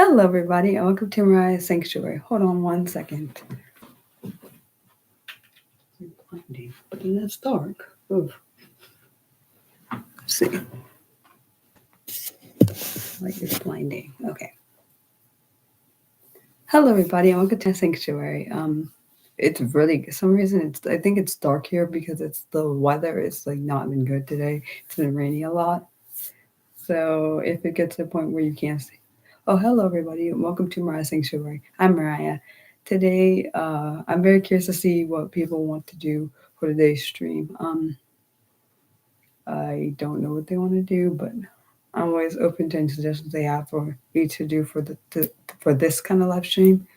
Hello, everybody, and welcome to Mariah's Sanctuary. Hold on one second. It's blinding, but then it's dark. Oof. Let's see. Light is blinding. Okay. Hello, everybody, and welcome to my sanctuary. It's really some reason I think it's dark here because it's the weather is like not been good today. It's been raining a lot. So if it gets to a point where you can't see, oh, hello, everybody, and welcome to Mariah's Sanctuary. I'm Mariah. Today, I'm very curious to see what people want to do for today's stream. I don't know what they want to do, but I'm always open to any suggestions they have for me to do for this kind of live stream.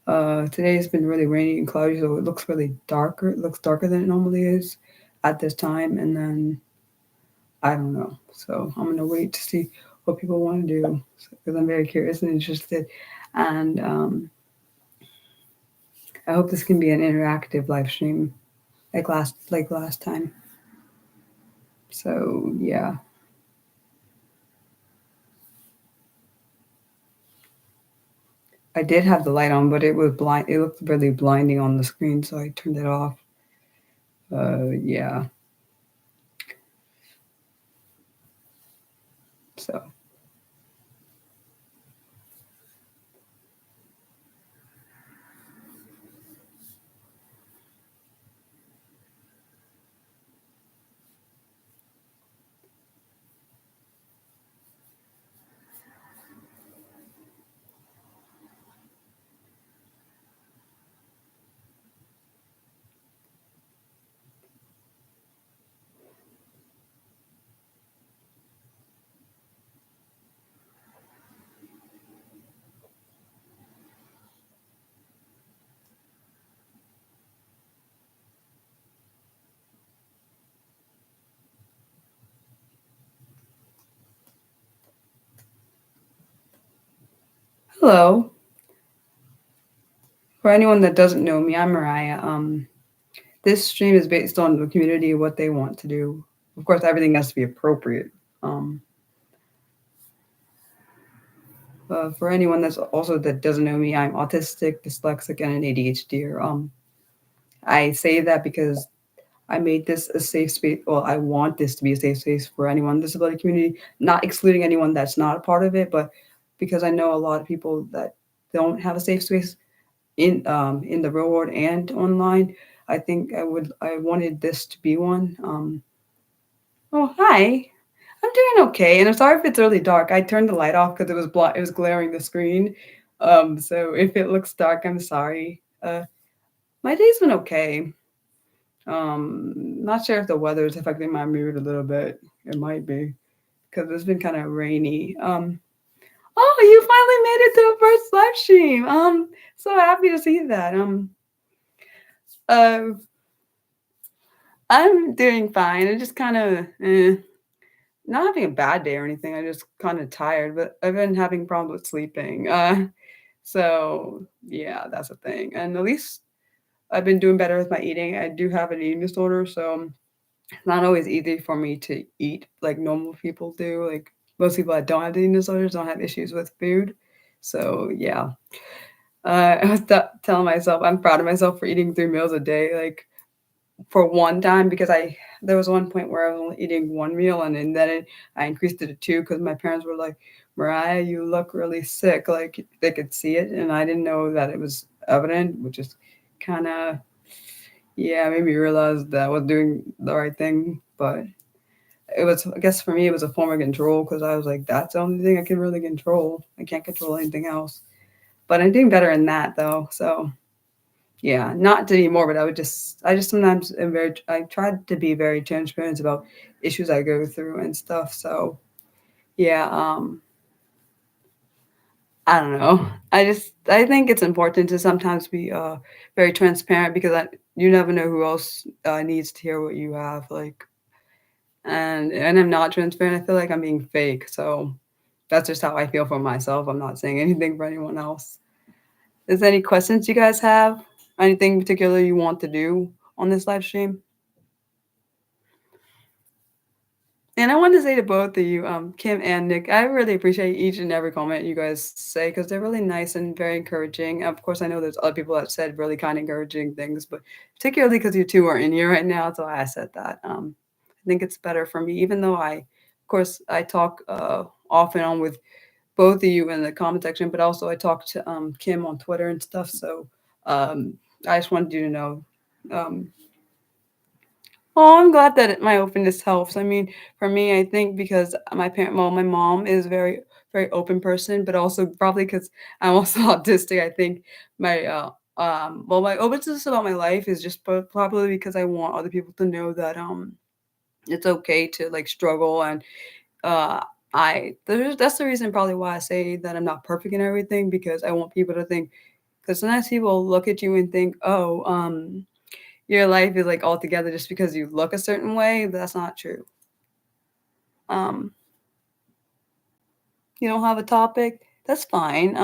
Today has been really rainy and cloudy, so it looks really darker. It looks darker than it normally is at this time, and then I don't know. So I'm gonna wait to see what people want to do because I'm very curious and interested, and I hope this can be an interactive live stream like last time. So yeah. I did have the light on, but it was blind. It looked really blinding on the screen, so I turned it off. Yeah. So hello. For anyone that doesn't know me, I'm Mariah. This stream is based on the community what they want to do. Of course, everything has to be appropriate. Um, for anyone that's also that doesn't know me, I'm autistic, dyslexic, and an ADHD. I say that because I made this a safe space. Well, I want this to be a safe space for anyone in the disability community, not excluding anyone that's not a part of it, but because I know a lot of people that don't have a safe space in the real world and online. I think I wanted this to be one. Oh, hi. I'm doing okay, and I'm sorry if it's really dark. I turned the light off because it was glaring the screen. So if it looks dark, I'm sorry. My day's been okay. Not sure if the weather is affecting my mood a little bit. It might be because it's been kind of rainy. Oh, you finally made it to the first live stream. So happy to see that. Uh, I'm doing fine. I'm just kind of not having a bad day or anything. I'm just kind of tired, but I've been having problems with sleeping. So yeah, that's a thing. And at least I've been doing better with my eating. I do have an eating disorder, so it's not always easy for me to eat like normal people do. Like most people that don't have eating disorders don't have issues with food. So yeah, I was telling myself I'm proud of myself for eating 3 meals a day. Like for one time because I there was one point where I was only eating one meal and then I increased it to two because my parents were like, Mariah, you look really sick. Like they could see it, and I didn't know that it was evident, which is kind of yeah made me realize that I was doing the right thing. But it was I guess for me it was a form of control because I was like that's the only thing I can really control. I can't control anything else. But I'm doing better in that though. So yeah, not anymore, but I just sometimes am very I try to be very transparent about issues I go through and stuff. So yeah, I don't know. I think it's important to sometimes be very transparent because you never know who else needs to hear what you have like and I'm not transparent. I feel like I'm being fake. So that's just how I feel for myself. I'm not saying anything for anyone else. Is there any questions you guys have? Anything particular you want to do on this live stream? And I want to say to both of you, Kim and Nick, I really appreciate each and every comment you guys say because they're really nice and very encouraging. Of course, I know there's other people that said really kind of encouraging things, but particularly because you two are in here right now, that's why I said that. I think it's better for me, even though of course, I talk off and on with both of you in the comment section, but also I talk to Kim on Twitter and stuff. So um, I just wanted you to know. Um, Oh, I'm glad that my openness helps. I mean, for me, I think because my mom is very open person, but also probably because I'm also autistic. I think my openness about my life is just probably because I want other people to know that it's okay to like struggle and uh, that's the reason probably why I say that I'm not perfect in everything because I want people to think because sometimes people look at you and think, oh, your life is like all together just because you look a certain way, but that's not true. Um, you don't have a topic, that's fine.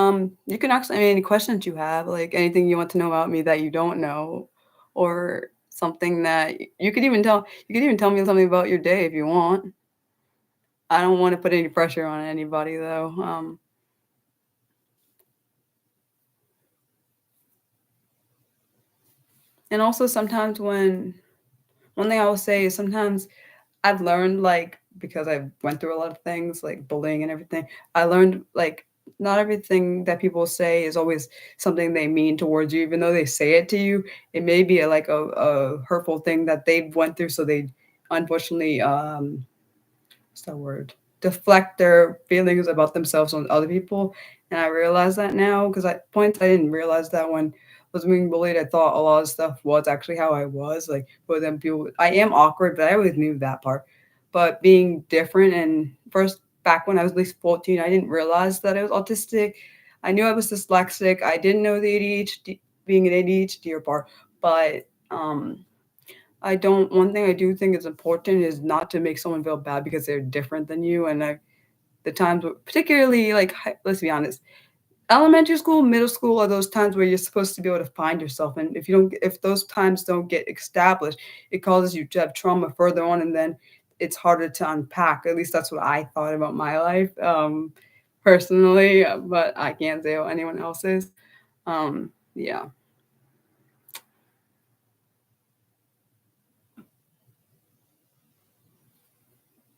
You can ask me any questions you have, like anything you want to know about me that you don't know, or something that you could even tell me something about your day if you want. I don't want to put any pressure on anybody though. And also sometimes when one thing I will say is sometimes I've learned, like, because I went through a lot of things, like bullying and everything, I learned, like, not everything that people say is always something they mean towards you, even though they say it to you. It may be a hurtful thing that they've went through, so they unfortunately what's that word? Deflect their feelings about themselves on other people. And I realize that now because at points I didn't realize that when I was being bullied, I thought a lot of stuff was actually how I was. Like for them people I am awkward, but I always knew that part. But being different and first back when I was at least 14, I didn't realize that I was autistic. I knew I was dyslexic. I didn't know the ADHD being an ADHD part, but I don't one thing I do think is important is not to make someone feel bad because they're different than you, and the times particularly, like, let's be honest, elementary school, middle school are those times where you're supposed to be able to find yourself, and if those times don't get established, it causes you to have trauma further on, and then it's harder to unpack. At least that's what I thought about my life, personally, but I can't say how anyone else's. Yeah.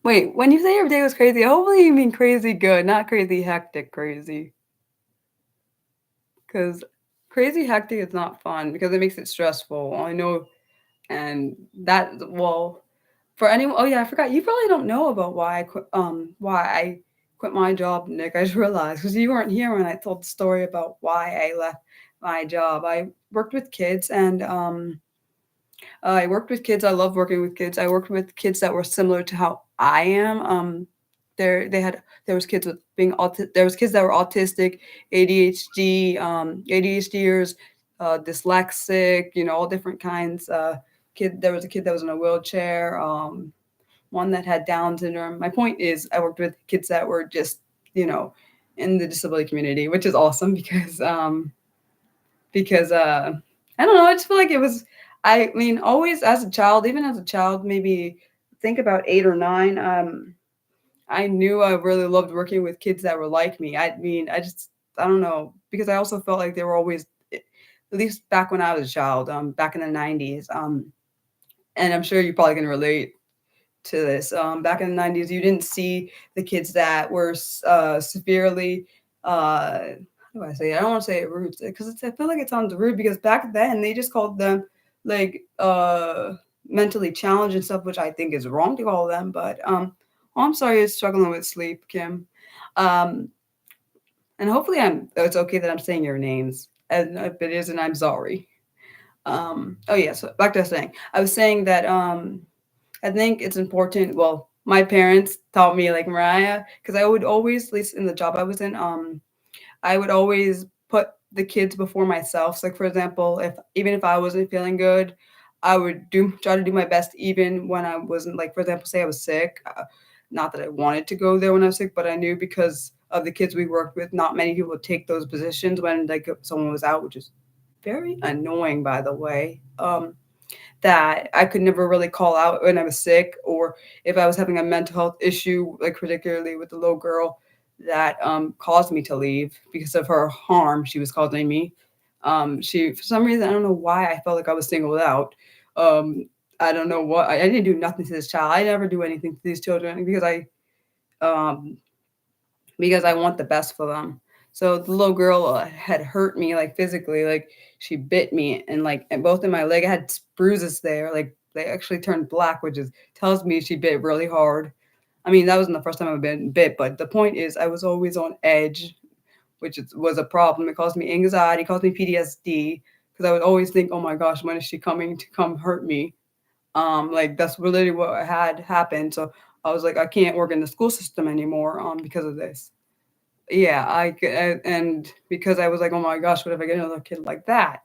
Wait, when you say your day was crazy, hopefully you mean crazy good, not crazy hectic crazy. Because crazy hectic is not fun because it makes it stressful. I know, and that well, for anyone. Oh yeah, I forgot. You probably don't know about why I quit my job, Nick. I just realized because you weren't here when I told the story about why I left my job. I worked with kids and I worked with kids. I love working with kids. I worked with kids that were similar to how I am. There was kids with there was kids that were autistic, ADHD, ADHDers, dyslexic, all different kinds. There was a kid that was in a wheelchair. One that had Down syndrome. My point is, I worked with kids that were just you know in the disability community, which is awesome because I don't know, I just feel like it was I mean, always as a child, even as a child, maybe think about 8 or 9, I knew I really loved working with kids that were like me. I mean, I don't know, because I also felt like they were always at least back when I was a child, back in the 90s, and I'm sure you probably can relate to this. Back in the 90s, you didn't see the kids that were severely, how do I say it? I don't want to say it rude because I feel like it sounds rude because back then they just called them like mentally challenged and stuff, which I think is wrong to call them. But oh, I'm sorry you're struggling with sleep, Kim. Um, and hopefully it's okay that I'm saying your names. And if it isn't, I'm sorry. Oh yeah, so back to saying. I was saying that I think it's important. Well, my parents taught me like Mariah, because I would always, at least in the job I was in, I would always put the kids before myself. So, like for example, if even if I wasn't feeling good, I would do try to do my best even when I wasn't like for example, say I was sick. Not that I wanted to go there when I was sick, but I knew because of the kids we worked with, not many people would take those positions when like someone was out, which is very annoying, by the way. that I could never really call out when I was sick or if I was having a mental health issue, like particularly with the little girl that caused me to leave because of her harm she was causing me. She, for some reason, I don't know why I felt like I was singled out. Um, I don't know what I didn't do nothing to this child. I never do anything to these children um, because I want the best for them. So the little girl had hurt me like physically, like she bit me and like and both in my leg. I had bruises there, like they actually turned black, which is tells me she bit really hard. I mean, that wasn't the first time I've been bit, but the point is, I was always on edge, was a problem. It caused me anxiety, caused me PTSD, because I would always think, "Oh my gosh, when is she coming to come hurt me?" Like that's really what had happened. So I was like, I can't work in the school system anymore, because of this. Yeah, and because I was like, "Oh my gosh, what if I get another kid like that?"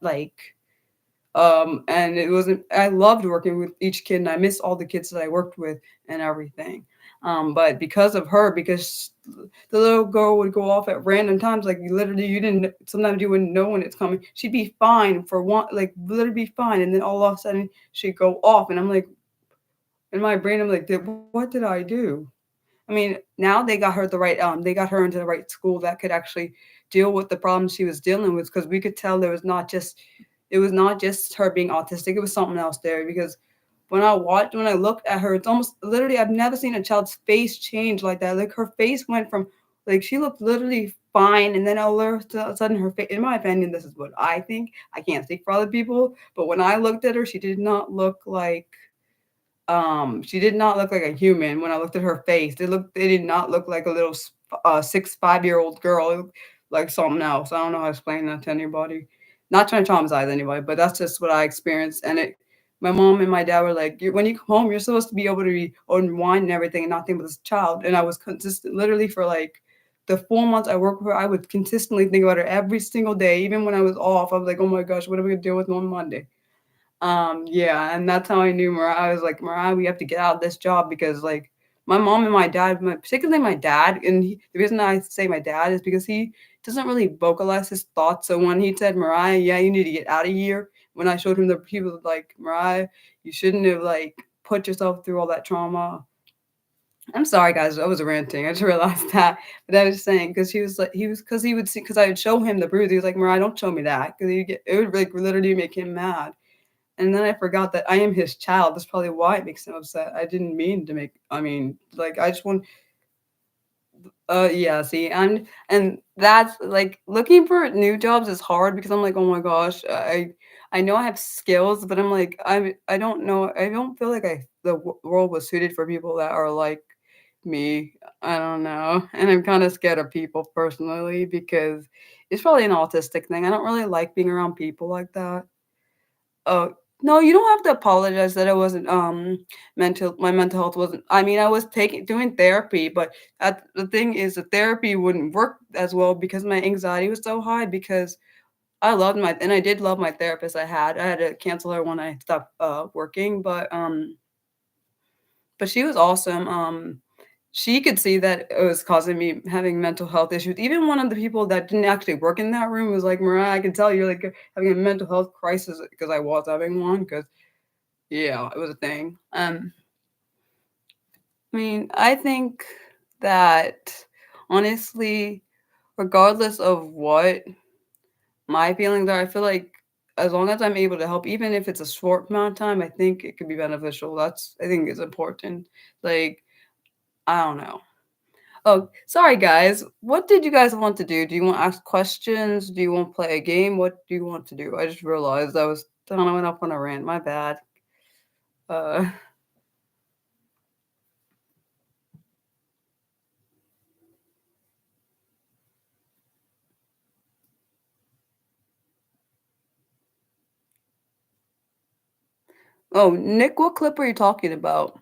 And it wasn't I loved working with each kid, and I miss all the kids that I worked with and everything. But because of her, because the little girl would go off at random times, like, you didn't sometimes you wouldn't know when it's coming. She'd be fine for one like, literally be fine, and then all of a sudden, she'd go off, and I'm like in my brain, I'm like, What did I do?" I mean, now they got her into the right school that could actually deal with the problems she was dealing with because we could tell it was not just her being autistic, it was something else there because when I looked at her, it's almost literally I've never seen a child's face change like that. Like her face went from like she looked literally fine and then all of a sudden her face, in my opinion, this is what I think. I can't speak for other people, but when I looked at her, she did not look like a human when I looked at her face. They did not look like a little 5-year-old girl. It looked like something else. I don't know how to explain that to anybody. Not trying to traumatize anybody, but that's just what I experienced. My mom and my dad were like, when you come home, you're supposed to be able to unwind and everything and not think about this child. And I was consistent, literally for like the 4 months I worked with her, I would consistently think about her every single day. Even when I was off, I was like, oh my gosh, what are we going to deal with on Monday? Yeah, and that's how I knew Mariah. I was like, Mariah, we have to get out of this job because like my mom and my dad, particularly my dad, and the reason I say my dad is because he doesn't really vocalize his thoughts. So when he said, Mariah, yeah, you need to get out of here, when I showed him he was like, Mariah, you shouldn't have like put yourself through all that trauma. I'm sorry, guys, I was ranting. I just realized that, but I was saying because he would see because I would show him the bruise. He was like, Mariah, don't show me that because it would like literally make him mad. And then I forgot that I am his child. That's probably why it makes him upset. I didn't mean to like, I just want yeah, see, and that's like, looking for new jobs is hard because I'm like, "Oh my gosh, I know I have skills," but I'm like, I don't know, I don't feel like the world was suited for people that are like me. I don't know, and I'm kinda scared of people personally because it's probably an autistic thing. I don't really like being around people like that. Oh, no, you don't have to apologize that I wasn't, my mental health wasn't I mean, I was taking doing therapy, but the thing is the therapy wouldn't work as well because my anxiety was so high because I did love my therapist I had. I had to cancel her when I stopped, working, but she was awesome. She could see that it was causing me having mental health issues. Even one of the people that didn't actually work in that room was like, "Mariah, I can tell you're, like, having a mental health crisis," because I was having one. Because yeah, it was a thing. I mean, I think that honestly, regardless of what my feelings are, I feel like as long as I'm able to help, even if it's a short amount of time, I think it could be beneficial. I think it's important. Like, I don't know. Oh, sorry guys. What did you guys want to do? Do you want to ask questions? Do you want to play a game? What do you want to do? I just realized I was kind of went up on a rant. My bad. Uh, oh, Nick, what clip are you talking about?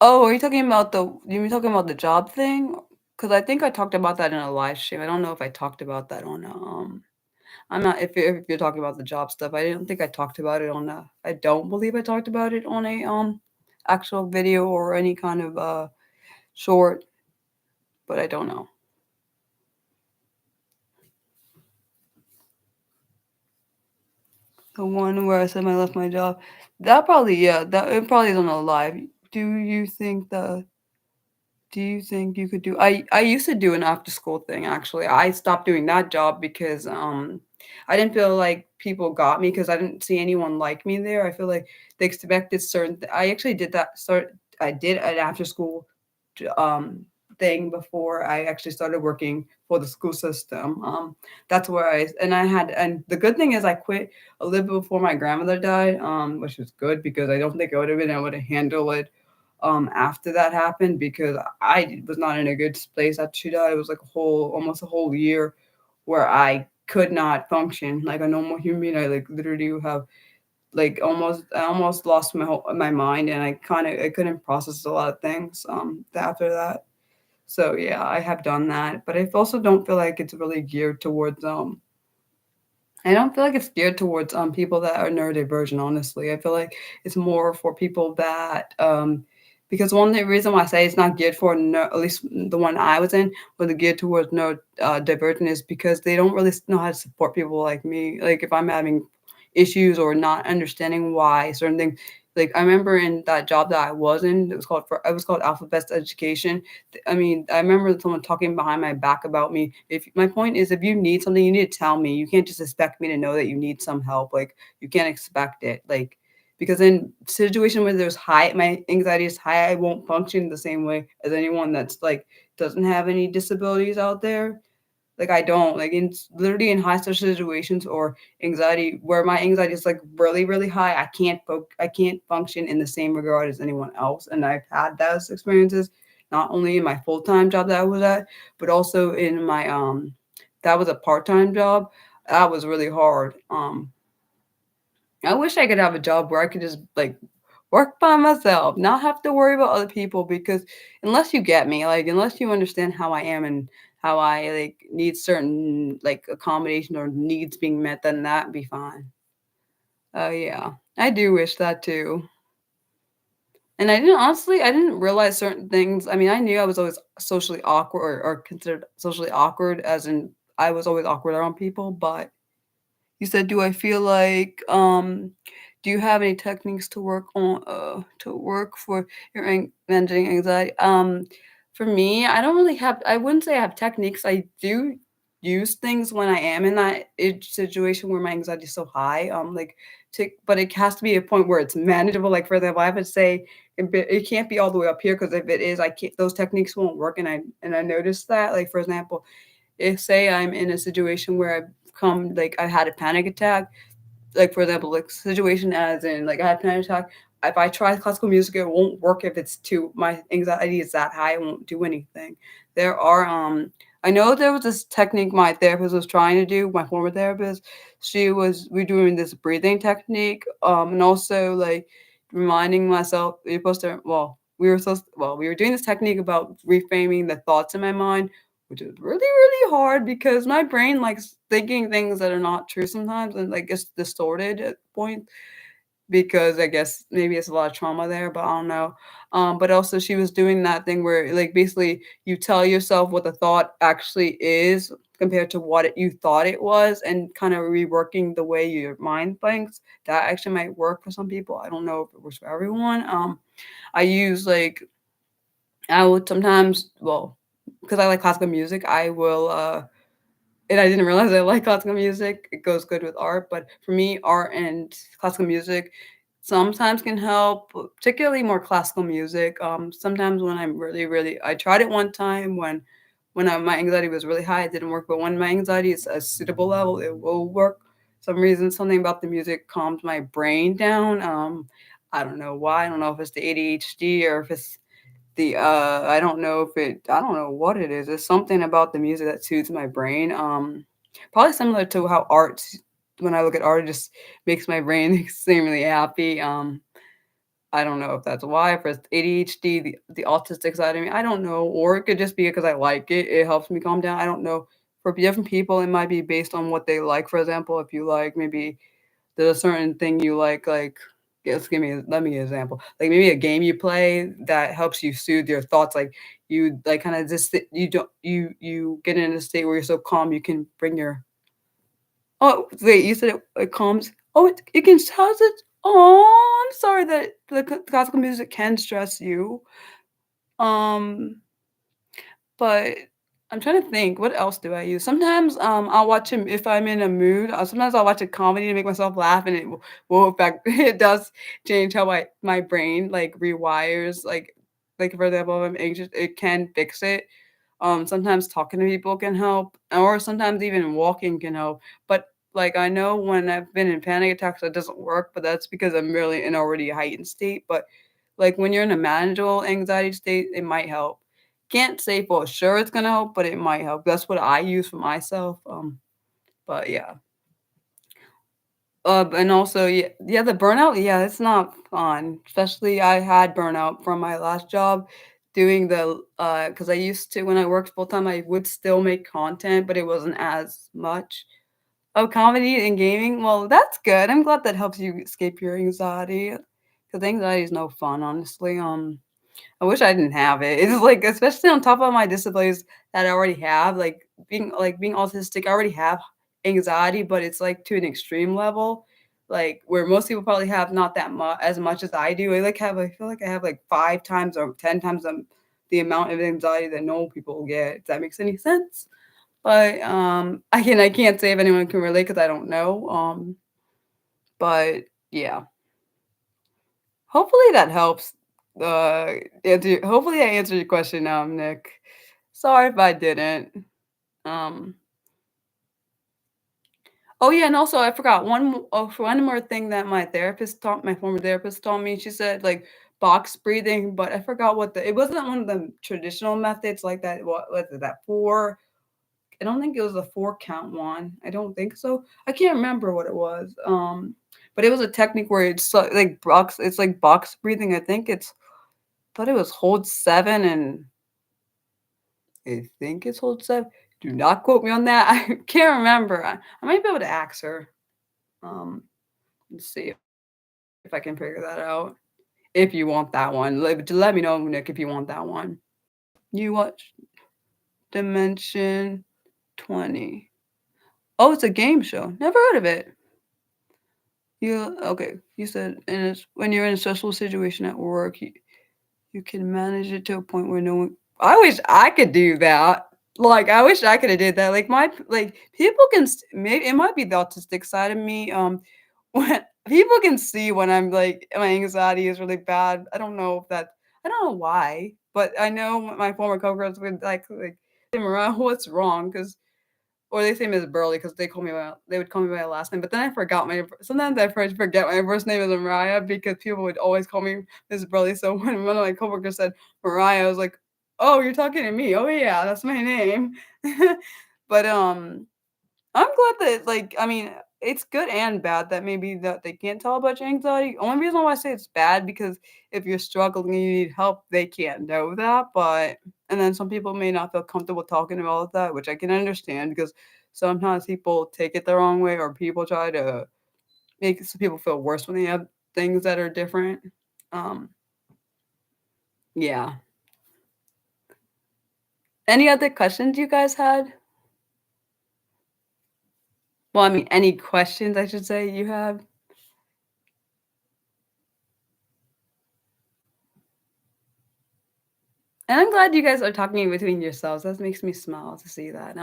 Oh, are you talking about you were talking about the job thing? Because I think I talked about that in a live stream. I don't know if I talked about that on I'm not if you're talking about the job stuff. I didn't think I talked about it on I don't believe I talked about it on a actual video or any kind of short, but I don't know. The one where I said I left my job. That probably, yeah, that it probably isn't alive. Do you think the do you think you could do I used to do an after school thing actually. I stopped doing that job because I didn't feel like people got me because I didn't see anyone like me there. I feel like they expected I actually did that sort I did an after school thing before I actually started working for the school system. That's where and the good thing is I quit a little bit before my grandmother died, which was good because I don't think I would have been able to handle it after that happened because I was not in a good place after she died. It was like almost a whole year where I could not function like a normal human being. I like literally have I almost lost my mind and I couldn't process a lot of things after that. So yeah, I have done that, but I also don't feel like it's really geared towards I don't feel like it's geared towards people that are neurodivergent, honestly. I feel like it's more for people that because one the reason why I say it's not geared for at least the one I was in was geared towards neurodivergent is because they don't really know how to support people like me. Like if I'm having issues or not understanding why certain things. Like I remember in that job that I was in, it was called Alphabet's Education. I mean, I remember someone talking behind my back about me. If my point is, if you need something, you need to tell me. You can't just expect me to know that you need some help. Like you can't expect it. Like because in situation where my anxiety is high, I won't function the same way as anyone that's like doesn't have any disabilities out there. Like I don't like in literally in high stress situations or anxiety where my anxiety is like really really high. I can't function in the same regard as anyone else, and I've had those experiences not only in my full time job that I was at, but also in my that was a part time job. That was really hard. I wish I could have a job where I could just like work by myself, not have to worry about other people because unless you get me, like unless you understand how I am and how I like need certain like accommodation or needs being met, then that'd be fine. Oh yeah. I do wish that too. And I didn't realize certain things. I mean, I knew I was always socially awkward or considered socially awkward as in I was always awkward around people, but you said, "Do I feel like, do you have any techniques to work for your managing anxiety?" For me, I wouldn't say I have techniques. I do use things when I am in that situation where my anxiety is so high. But it has to be a point where it's manageable. Like for example, I would say it can't be all the way up here because if it is, I can't. Those techniques won't work, and I noticed that. Like for example, if say I'm in a situation where I've come like I had a panic attack, like for example, like situation as in like I had a panic attack. If I try classical music, it won't work if it's too my anxiety is that high, it won't do anything. There are I know there was this technique my therapist was trying to do, my former therapist. We doing this breathing technique, and also like reminding myself you're supposed to we were doing this technique about reframing the thoughts in my mind, which is really, really hard because my brain likes thinking things that are not true sometimes and like it's distorted at point because I guess maybe it's a lot of trauma there, but I don't know. But also she was doing that thing where like basically you tell yourself what the thought actually is compared to you thought it was and kind of reworking the way your mind thinks. That actually might work for some people. I don't know if it works for everyone. I use like I would sometimes because I like classical music, I will and I didn't realize I like classical music. It goes good with art, but for me, art and classical music sometimes can help, particularly more classical music. Sometimes when I'm really, really, I tried it one time my anxiety was really high, it didn't work. But when my anxiety is a suitable level, it will work. Some reason, something about the music calms my brain down. I don't know why. I don't know if it's the ADHD or if it's I don't know what it is. It's something about the music that soothes my brain. Probably similar to how art when I look at art, it just makes my brain extremely happy. I don't know if that's why, if it's ADHD, the autistic side of me, I don't know. Or it could just be because I like it. It helps me calm down. I don't know. For different people, it might be based on what they like. For example, if you like maybe there's a certain thing you like let me give me an example. Like maybe a game you play that helps you soothe your thoughts. Like you like kind of just you don't you get in a state where you're so calm you can bring your oh wait you said it calms Oh, it can cause it. Oh, I'm sorry that the classical music can stress you. Um, but I'm trying to think, what else do I use? Sometimes, I'll watch him if I'm in a mood. Sometimes I'll watch a comedy to make myself laugh, and it will affect. It does change how my brain like rewires. Like for example, if I'm anxious, it can fix it. Sometimes talking to people can help, or sometimes even walking can help. But like I know when I've been in panic attacks, that doesn't work. But that's because I'm really in already a heightened state. But like when you're in a manageable anxiety state, it might help. Can't say for sure it's gonna help, but it might help. That's what I use for myself. But yeah. And also, yeah, the burnout, yeah, it's not fun. Especially I had burnout from my last job doing because I used to when I worked full time, I would still make content, but it wasn't as much. Oh, comedy and gaming. Well, that's good. I'm glad that helps you escape your anxiety. Because anxiety is no fun, honestly. I wish I didn't have it. It's like, especially on top of my disabilities that I already have, like being autistic, I already have anxiety, but it's like to an extreme level, like where most people probably have not that much as much as I do. I feel like I have like 5 times or 10 times the amount of anxiety that normal people get. If that makes any sense. But I can't say if anyone can relate because I don't know. But yeah. Hopefully that helps, hopefully I answered your question, Nick. Sorry if I didn't. Um, oh, yeah, and also I forgot one more thing that my former therapist taught me. She said, like, box breathing, but I forgot what it wasn't one of the traditional methods like that. What is that, 4? I don't think it was a 4 count one. I don't think so. I can't remember what it was. But it was a technique where it's like box breathing. Thought it was hold 7 and I think it's hold 7. Do not quote me on that. I can't remember. I might be able to ask her. Um, let's see if I can figure that out. If you want that one, let me know, Nick, if you want that one. You watch Dimension 20. Oh, it's a game show. Never heard of it. You okay? You said when you're in a stressful situation at work, you can manage it to a point where no one. I wish I could do that. Like, I wish I coulda did that. People can maybe it might be the autistic side of me, when people can see when I'm, like, my anxiety is really bad. I don't know why, but I know my former coworkers would, like, "Hey, Mariah, what's wrong?" 'Cause or they say Miss Burley because they would call me by my last name, but then I forgot my sometimes I forget my first name is Mariah because people would always call me Miss Burley, so when one of my coworkers said Mariah, I was like, "Oh, you're talking to me. Oh, yeah, that's my name." But, I'm glad that, like I mean, it's good and bad that maybe that they can't tell about your anxiety. Only reason why I say it's bad because if you're struggling and you need help, they can't know that, but and then some people may not feel comfortable talking about that, which I can understand because sometimes people take it the wrong way or people try to make some people feel worse when they have things that are different. Um, yeah. Any other questions you guys had? Well, I mean, any questions I should say you have? And I'm glad you guys are talking between yourselves. That makes me smile to see that.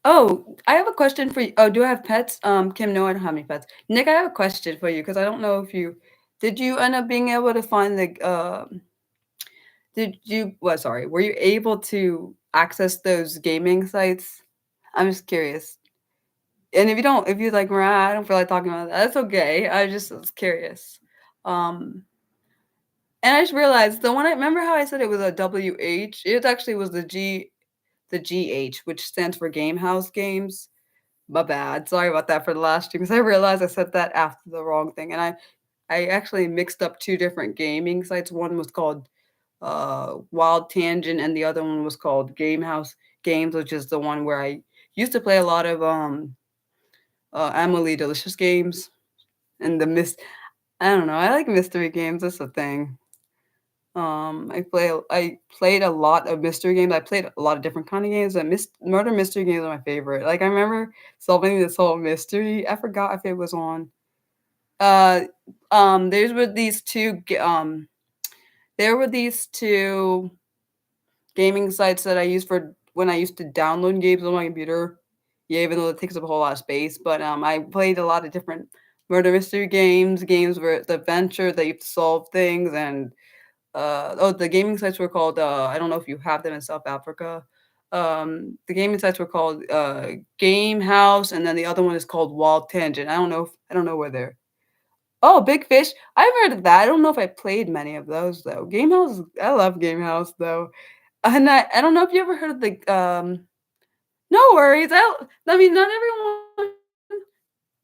Oh, I have a question for you. Oh, do I have pets? Kim, no, I don't have any pets. Nick, I have a question for you because I don't know if you did you end up being able to find did you well, sorry, were you able to access those gaming sites? I'm just curious. And if you like, "Mariah, I don't feel like talking about that," that's okay. I just was curious. Um, and I just realized the one I remember how I said it was a WH, it actually was the GH, which stands for Game House Games. My bad. Sorry about that for the last two, because I realized I said that after the wrong thing, and I actually mixed up 2 different gaming sites. One was called, Wild Tangent, and the other one was called Game House Games, which is the one where I used to play a lot of, Emily Delicious games and the Miss I don't know, I like mystery games, that's the thing. I played a lot of mystery games. I played a lot of different kind of games, and murder mystery games are my favorite. Like, I remember solving this whole mystery. I forgot if it was on. Uh, there's were these two. There were these two gaming sites that I used for when I used to download games on my computer. Yeah, even though it takes up a whole lot of space, but I played a lot of different murder mystery games, games where it's adventure that you have to solve things, and the gaming sites were called, I don't know if you have them in South Africa. The gaming sites were called, Game House, and then the other one is called Wild Tangent. I don't know where they're. Oh, Big Fish. I've heard of that. I don't know if I played many of those though. Game House, I love Game House though. And I don't know if you ever heard of the no worries. I mean, not everyone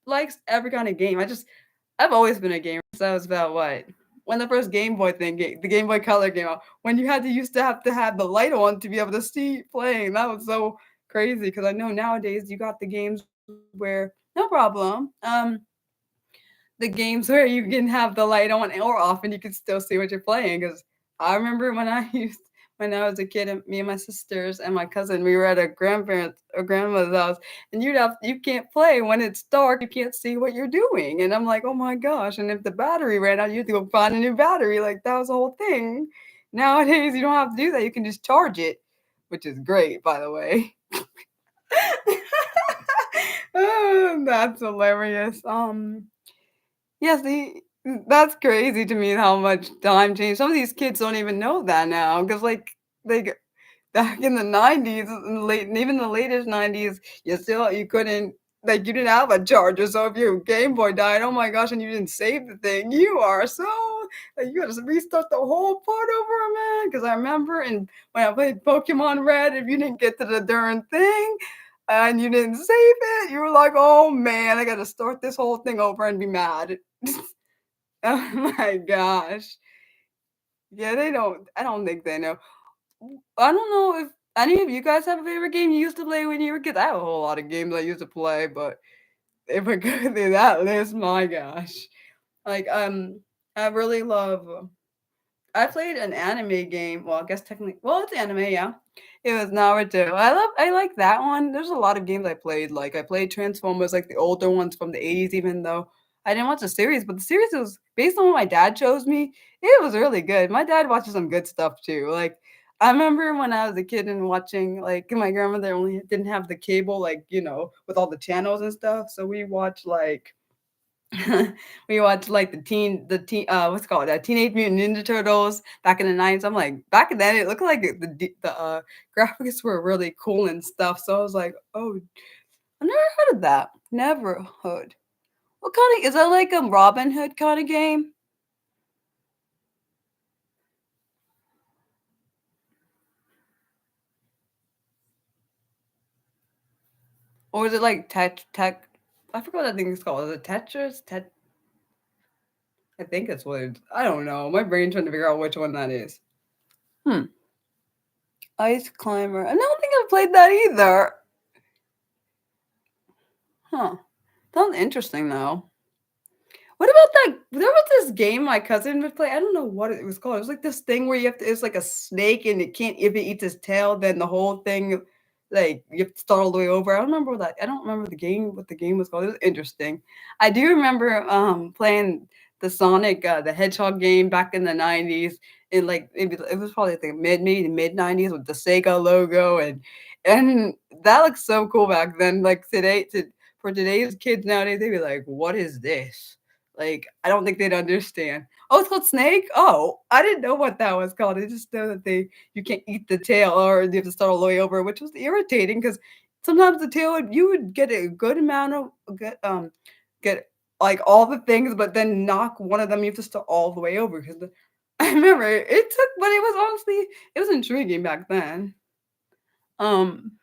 likes every kind of game. I've always been a gamer since I was about what? When the first Game Boy the Game Boy Color came out, when you had to used to have the light on to be able to see playing. That was so crazy because I know nowadays you got the games where no problem. The games where you can have the light on or off and you can still see what you're playing. Because I remember when I was a kid, and me and my sisters and my cousin, we were at a grandparents or grandmother's house, and you can't play when it's dark. You can't see what you're doing, and I'm like, oh my gosh! And if the battery ran out, you have to go find a new battery. Like that was the whole thing. Nowadays, you don't have to do that. You can just charge it, which is great, by the way. Oh, that's hilarious. Yeah, see, that's crazy to me how much time changed. Some of these kids don't even know that now because, like back in the 90s, and late, and even the latest 90s, you couldn't you didn't have a charger. So if your Game Boy died, oh my gosh, and you didn't save the thing, you are so you got to restart the whole part over, man. Because I remember, and when I played Pokemon Red, if you didn't get to the darn thing and you didn't save it, you were like, oh man, I got to start this whole thing over and be mad. Oh my gosh. Yeah, they don't I don't think they know. I don't know if any of you guys have a favorite game you used to play when you were kids. I have a whole lot of games I used to play, but if I go through that list, my gosh. Like, I really love I played an anime game. Well, I guess technically, well, it's anime, yeah. It was Naruto. I like that one. There's a lot of games I played. Like I played Transformers, like the older ones from the 80s, even though I didn't watch the series, but the series was based on what my dad chose me. It was really good. My dad watches some good stuff too. Like I remember when I was a kid and watching, like my grandmother only didn't have the cable, like, with all the channels and stuff. So we watched like we watched like what's it called, Teenage Mutant Ninja Turtles back in the 90s. I'm like, back then it looked like the graphics were really cool and stuff. So I was like, oh, I never heard of that. Never heard. What kind of is that, like a Robin Hood kind of game? Or is it like tech? I forgot what that thing is called. Is it Tetris? I think it's what I don't know. My brain's trying to figure out which one that is. Hmm. Ice Climber. I don't think I've played that either. Huh. Sounds interesting though. What about that? There was this game my cousin would play. I don't know what it was called. It was like this thing where it's like a snake and it can't, if it eats its tail, then the whole thing, like you have to start all the way over. I don't remember that. I don't remember what the game was called. It was interesting. I do remember playing the Sonic the Hedgehog game back in the 90s. And like it was probably like the maybe the mid 90s with the Sega logo, and that looks so cool back then. Like for today's kids nowadays, they'd be like, "What is this?" Like, I don't think they'd understand. "Oh, it's called Snake? Oh, I didn't know what that was called." I just know that you can't eat the tail or you have to start all the way over, which was irritating because sometimes the tail you would get a good amount of get, like, all the things, but then knock one of them, you have to start all the way over 'cause the I remember it took but it was honestly it was intriguing back then. Um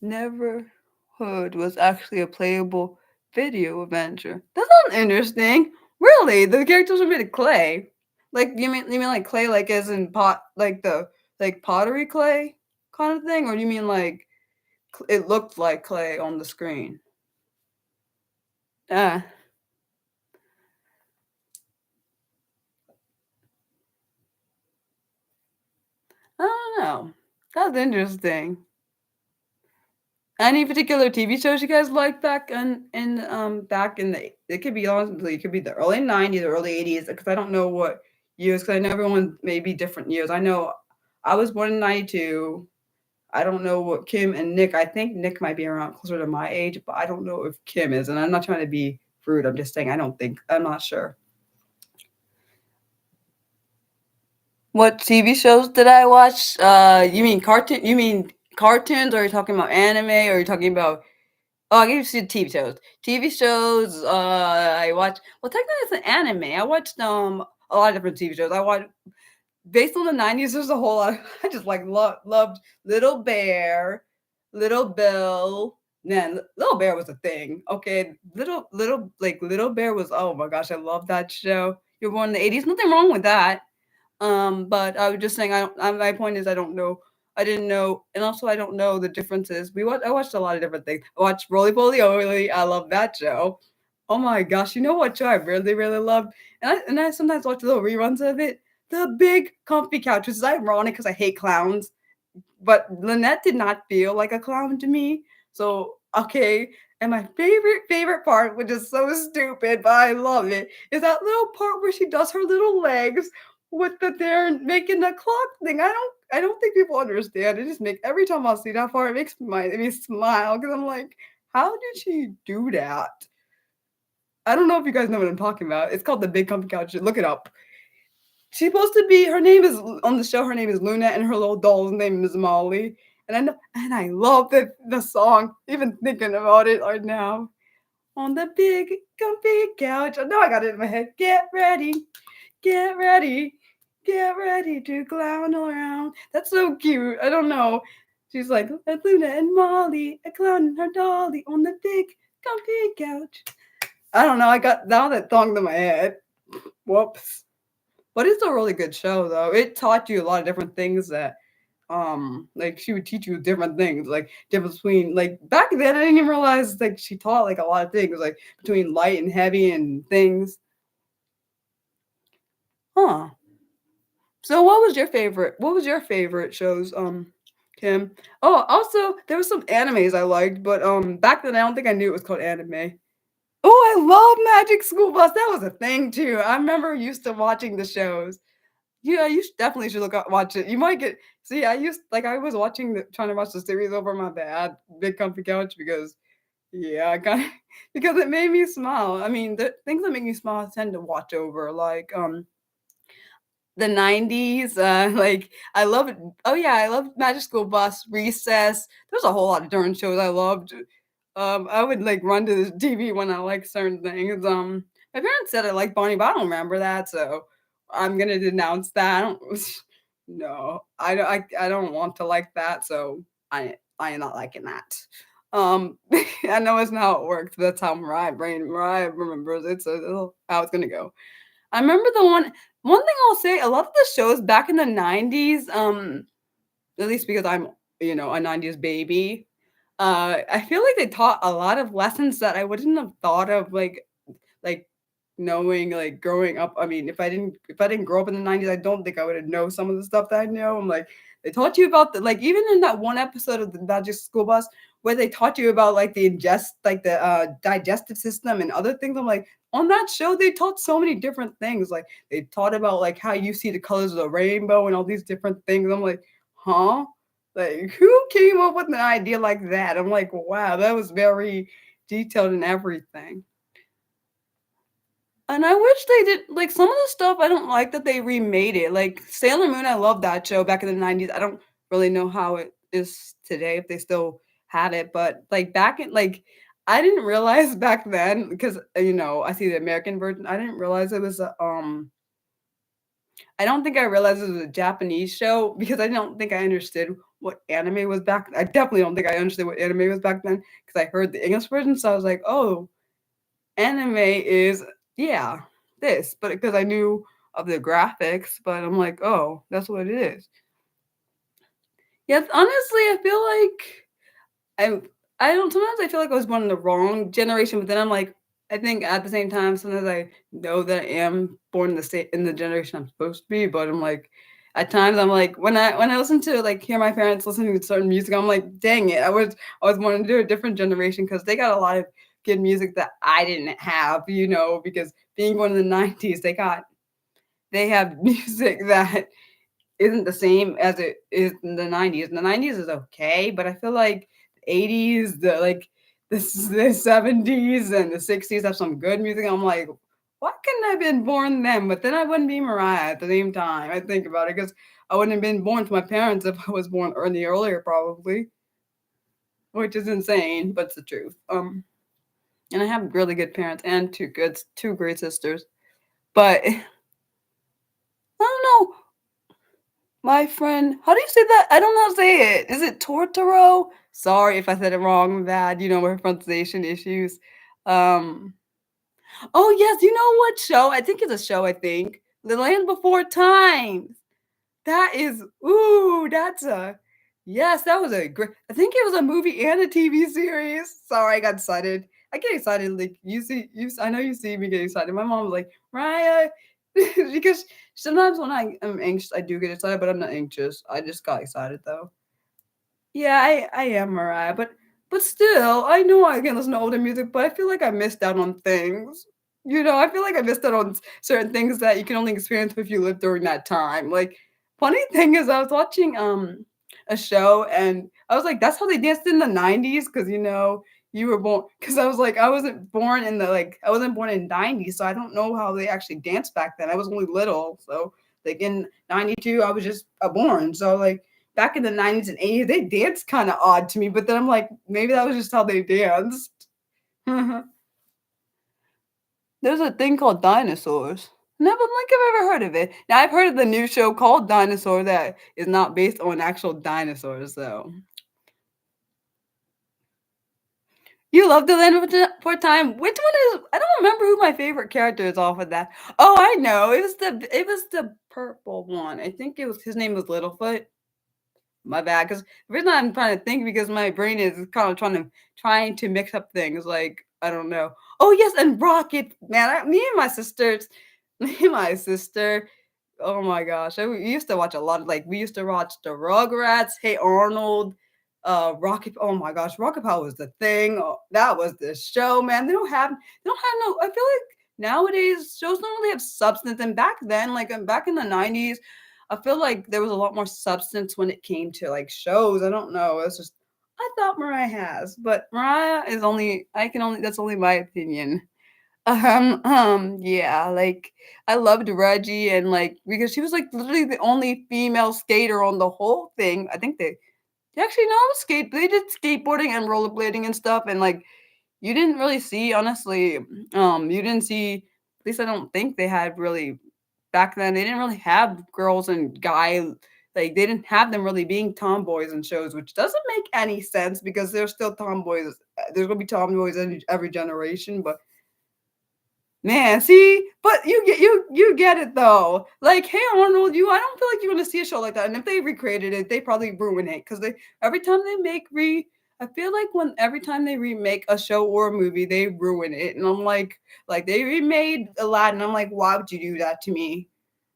Never Hood was actually a playable video adventure. That sounds interesting. Really? The characters were made of clay? Like you mean like clay like as in like pottery clay kind of thing? Or do you mean like it looked like clay on the screen? Ah, I don't know. That's interesting. Any particular TV shows you guys like back in the it could be honestly, it could be the early '90s or early '80s because I don't know what years. Because I know everyone may be different years. I know I was born in '92. I don't know what Kim and Nick I think Nick might be around closer to my age, but I don't know if Kim is, and I'm not trying to be rude, I'm just saying I don't think I'm not sure. What TV shows did I watch? You mean cartoons, or are you talking about anime, or are you talking about oh, I guess you see TV shows. TV shows, I watch well, technically it's an anime. I watched, a lot of different TV shows. I watched based on the '90s, there's a whole lot I just, like, loved Little Bear, Little Bill. Man, Little Bear was a thing, okay? Little Bear was oh my gosh, I love that show. You're born in the '80s, nothing wrong with that. But I was just saying my point is I didn't know, and also I don't know the differences. I watched a lot of different things. I watched Roly Poly Oly, I love that show. Oh my gosh, you know what show I really, really loved? And I sometimes watch little reruns of it. The Big Comfy Couch, which is ironic because I hate clowns. But Lynette did not feel like a clown to me. So, okay. And my favorite part, which is so stupid, but I love it, is that little part where she does her little legs with the they're making the clock thing. I don't think people understand. It just make every time I see that part, it makes me smile because I'm like, how did she do that? I don't know if you guys know what I'm talking about. It's called the Big Comfy Couch. Look it up. She's supposed to be her name is on the show, her name is Luna, and her little doll's name is Molly. And I love the song, even thinking about it right now. On the big comfy couch. I know I got it in my head. Get ready, get ready to clown around. That's so cute. I don't know. She's like Luna and Molly, a clown and her dolly on the big comfy couch. I don't know. I got now that song in my head. Whoops. But it's a really good show though. It taught you a lot of different things that like she would teach you different things, like difference between like back then I didn't even realize like she taught like a lot of things, like between light and heavy and things. Huh. So what was your favorite shows, Kim? Oh, also there was some animes I liked, but back then I don't think I knew it was called anime. Oh, I love Magic School Bus. That was a thing too. I remember used to watching the shows. Yeah, you definitely should look up watch it. You might get see, I was watching trying to watch the series over my bad big comfy couch because yeah, I kinda because it made me smile. I mean, the things that make me smile I tend to watch over, like, the '90s, like, I love it oh, yeah, I love Magic School Bus, Recess. There's a whole lot of different shows I loved. I would, like, run to the TV when I like certain things, my parents said I liked Barney, but I don't remember that, so I'm gonna denounce that. I don't no, I don't want to like that, so I am not liking that. I know it's not how it works, but that's how Mariah remembers it, so how it's gonna go. I remember one thing I'll say, a lot of the shows back in the '90s, at least because I'm, a '90s baby, I feel like they taught a lot of lessons that I wouldn't have thought of, like knowing, like growing up. I mean, if I didn't grow up in the '90s, I don't think I would have know some of the stuff that I know. I'm like, they taught you about the like even in that one episode of the Magic School Bus where they taught you about like the digestive system and other things. I'm like, on that show, they taught so many different things. Like they taught about like how you see the colors of the rainbow and all these different things. I'm like, huh? Like who came up with an idea like that? I'm like, wow, that was very detailed and everything. And I wish they did like some of the stuff I don't like that they remade it. Like Sailor Moon, I love that show back in the '90s. I don't really know how it is today if they still had it, but like back in like I didn't realize back then because I see the American version. I didn't realize it was I don't think I realized it was a Japanese show because I don't think I understood what anime was back. I definitely don't think I understood what anime was back then because I heard the English version, so I was like, "Oh, anime is yeah, this," but because I knew of the graphics, but I'm like, "Oh, that's what it is." Yes, honestly, I feel like I don't sometimes I feel like I was born in the wrong generation, but then I'm like, I think at the same time, sometimes I know that I am born in the generation I'm supposed to be, but I'm like, at times I'm like when I listen to like hear my parents listening to certain music, I'm like, dang it, I was wanting to do a different generation because they got a lot of good music that I didn't have, because being born in the 90s, they have music that isn't the same as it is in the 90s. And the 90s is okay, but I feel like the 80s, the 70s and the 60s have some good music. I'm like, why couldn't I have been born then? But then I wouldn't be Mariah at the same time. I think about it because I wouldn't have been born to my parents if I was born earlier, probably, which is insane, but it's the truth. And I have really good parents and two great sisters. But I don't know. My friend, how do you say that? I don't know how to say it. Is it Tortoro? Sorry if I said it wrong. I'm bad, with pronunciation issues. Um, oh yes, you know what show? I think it's a show. I think The Land Before Time. That is, ooh, that's a, yes, that was a great. I think it was a movie and a TV series. Sorry, I got excited. I get excited. Like I know you see me get excited. My mom was like, Mariah, because sometimes when I am anxious, I do get excited, but I'm not anxious. I just got excited though. Yeah, I am Mariah, but still, I know I can listen to older music, but I feel like I missed out on things. I feel like I missed out on certain things that you can only experience if you lived during that time. Like, funny thing is, I was watching a show and I was like, that's how they danced in the 90s because you were born because I was like I wasn't born in 90s, so I don't know how they actually danced back then. I was only little, so like in 92 I was just born. So like back in the 90s and 80s, they danced kind of odd to me, but then I'm like, maybe that was just how they danced. There's a thing called dinosaurs. Never think I've ever heard of it. Now I've heard of the new show called Dinosaur that is not based on actual dinosaurs, though. You love the Land for Time. Which one is? I don't remember who my favorite character is off of that. Oh, I know. It was the purple one. I think it was his name was Littlefoot. My bad, because the reason I'm trying to think because my brain is kind of trying to mix up things. Like I don't know. Oh yes, and Rocket Man. Me and my sisters, me and my sister. Oh my gosh, we used to watch a lot of we used to watch the Rugrats. Hey Arnold, Rocket. Oh my gosh, Rocket Power was the thing. Oh, that was the show, man. They don't have no. I feel like nowadays shows don't really have substance. And back then, back in the 90s, I feel like there was a lot more substance when it came to shows. I don't know. It's just I thought Mariah has, but Mariah is only I can only that's only my opinion. Yeah, I loved Reggie and because she was literally the only female skater on the whole thing. I think they actually know skate. They did skateboarding and rollerblading and stuff, and you didn't really see honestly. You didn't see. At least I don't think they had really back then. They didn't really have girls and guy they didn't have them really being tomboys in shows, which doesn't make any sense because there's still tomboys. There's gonna be tomboys in every generation, but man, see, but you get it though. Like, hey Arnold, I don't feel like you're gonna see a show like that. And if they recreated it, they probably ruin it because they every time they make re. I feel like when every time they remake a show or a movie, they ruin it, and I'm like they remade Aladdin. I'm like, why would you do that to me?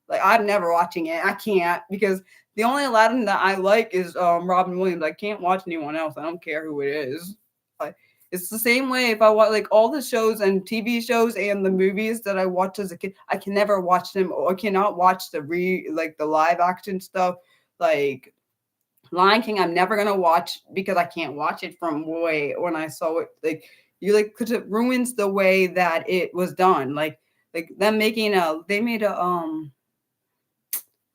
Like, I'm never watching it. I can't because the only Aladdin that I like is Robin Williams. I can't watch anyone else. I don't care who it is. Like, it's the same way if I watch all the shows and TV shows and the movies that I watched as a kid. I can never watch them or I cannot watch the live action stuff. Like Lion King, I'm never gonna watch because I can't watch it from way when I saw it. Because it ruins the way that it was done. Like them making a they made a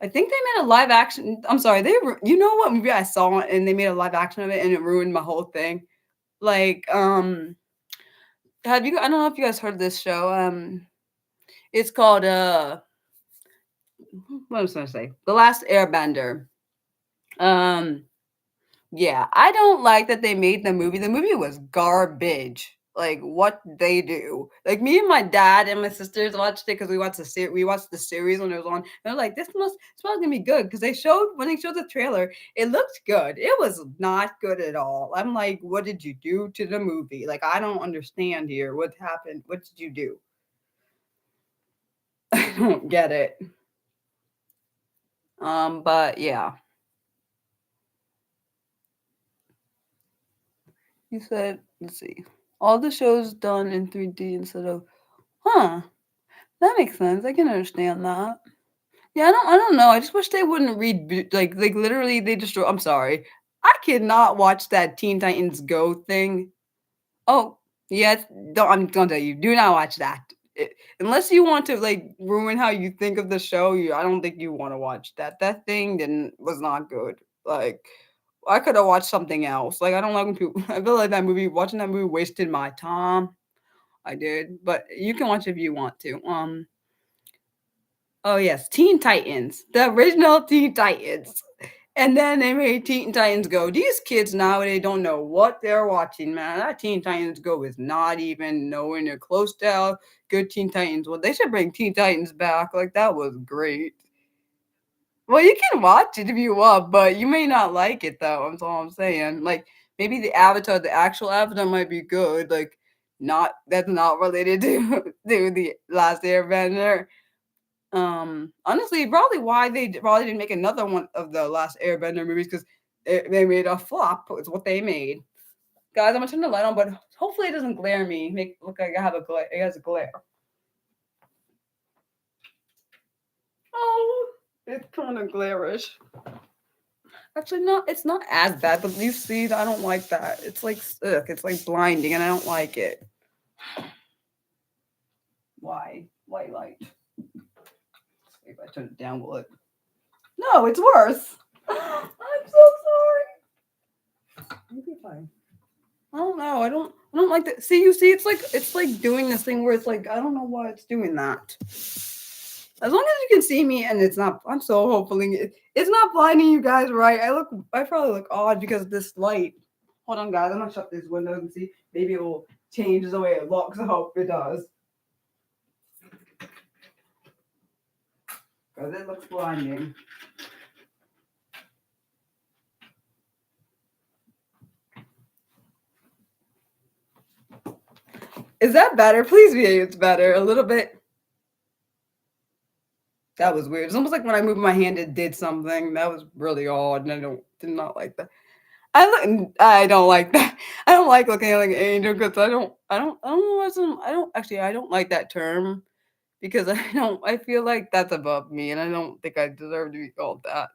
I think they made a live action. I'm sorry, you know what movie I saw and they made a live action of it and it ruined my whole thing. Like, have you? I don't know if you guys heard of this show. It's called what was I gonna say? The Last Airbender. Um, yeah, I don't like that they made the movie. The movie was garbage. Like what they do. Like me and my dad and my sisters watched it because we watched the series when it was on. And they're like, it's probably gonna be good because when they showed the trailer, it looked good. It was not good at all. I'm like, what did you do to the movie? Like I don't understand here. What happened? What did you do? I don't get it. But yeah, you said, let's see, all the shows done in 3D instead of, huh? That makes sense. I can understand that. Yeah, I don't know. I just wish they wouldn't like literally they destroy. I'm sorry. I cannot watch that Teen Titans Go thing. Oh, yes. Don't, I'm gonna tell you, do not watch that. Unless you want to like ruin how you think of the show, I don't think you want to watch that. That thing didn't was not good. Like I could have watched something else. Like I don't like when people. I feel like that movie. Watching that movie wasted my time. I did, but you can watch if you want to. Oh yes, Teen Titans, the original Teen Titans. And then they made Teen Titans Go. These kids nowadays don't know what they're watching, man. That Teen Titans Go is not even nowhere near close to how good Teen Titans was. They should bring Teen Titans back. Like that was great. Well, you can watch it if you want, but you may not like it though. That's all I'm saying. Like maybe the Avatar, the actual Avatar might be good. Like not that's not related to the Last Airbender. Honestly, probably why they probably didn't make another one of the last Airbender movies because they made a flop. Is what they made. Guys, I'm gonna turn the light on, but hopefully it doesn't glare me. Make look like I have a glare. It has a glare. Oh, it's kind of glarish. Actually, no, it's not as bad. But you see, I don't like that. It's like ugh, it's like blinding, and I don't like it. Why? White light. If I turn it down, will it? No, it's worse. I'm so sorry. Maybe fine. I don't know. I don't like that. See, you see, it's like doing this thing where it's like I don't know why it's doing that. As long as you can see me and it's not, I'm so hoping it's not blinding you guys, right? I probably look odd because of this light. Hold on, guys. I'm gonna shut this window and see. Maybe it will change the way it looks. I hope it does. Because it looks blinding. Is that better? Please be it's better. A little bit. That was weird. It's almost like when I moved my hand, it did something. That was really odd, and did not like that. I don't like that. I don't like looking like an angel because I don't know what's I don't like that term because I feel like that's above me and I don't think I deserve to be called that.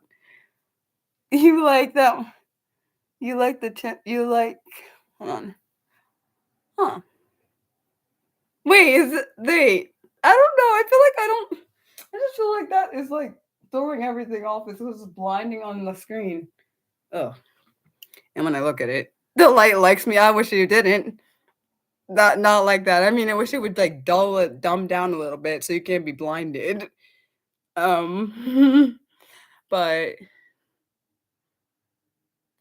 You like that? You like you like? Hold on. Huh? Wait, wait? I don't know. I feel like I don't. I just feel like that is like throwing everything off. It's just blinding on the screen. Oh, and when I look at it, the light likes me. I wish it didn't. Not like that. I mean, I wish it would like dumb down a little bit so you can't be blinded. Um, but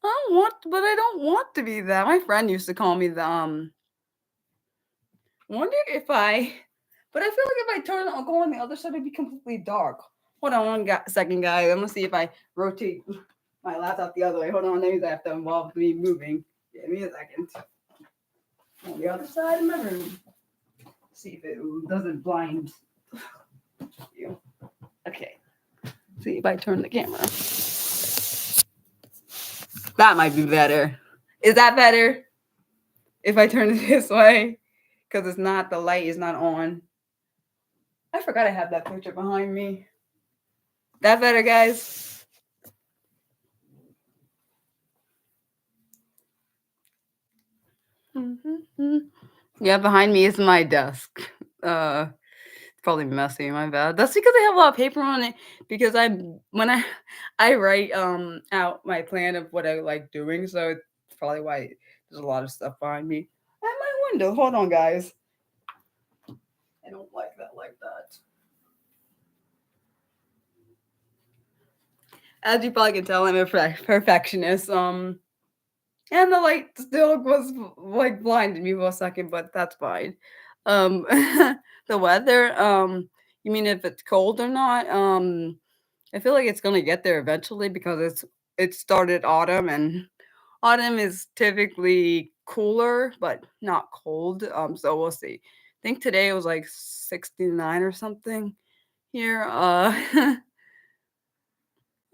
I don't want to be that. My friend used to call me the wonder if I, but I feel like if I turn on go on the other side, it'd be completely dark. Hold on second, guys. I'm gonna see if I rotate my laptop the other way. Hold on, maybe I have to involve me moving. Give me a second. On the other side of my room. See if it doesn't blind you. Okay. See if I turn the camera. That might be better. Is that better if I turn it this way? Because it's not, the light is not on. I forgot I have that picture behind me. That better, guys? Mm-hmm. Yeah, behind me is my desk. It's probably messy. My bad. That's because I have a lot of paper on it. Because when I write out my plan of what I like doing, so it's probably why there's a lot of stuff behind me. At my window. Hold on, guys. I don't like that like that. As you probably can tell, I'm a perfectionist. And the light still was like blinded me for a second, but that's fine. Um, the weather. You mean if it's cold or not? I feel like it's gonna get there eventually because it started autumn and autumn is typically cooler but not cold. So we'll see. I think today it was like 69 or something here.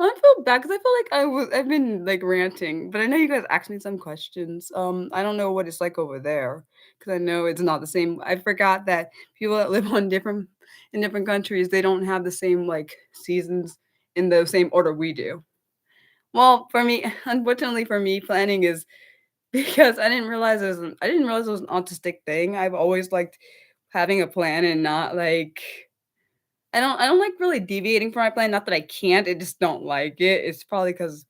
I feel bad because I feel like I've been, like, ranting, but I know you guys asked me some questions. I don't know what it's like over there because I know it's not the same. I forgot that people that live on different in different countries, they don't have the same, like, seasons in the same order we do. Well, for me unfortunately for me, planning is because I didn't realize it was an autistic thing. I've always liked having a plan and not, like I don't like really deviating from my plan, not that I can't, I just don't like it. It's probably because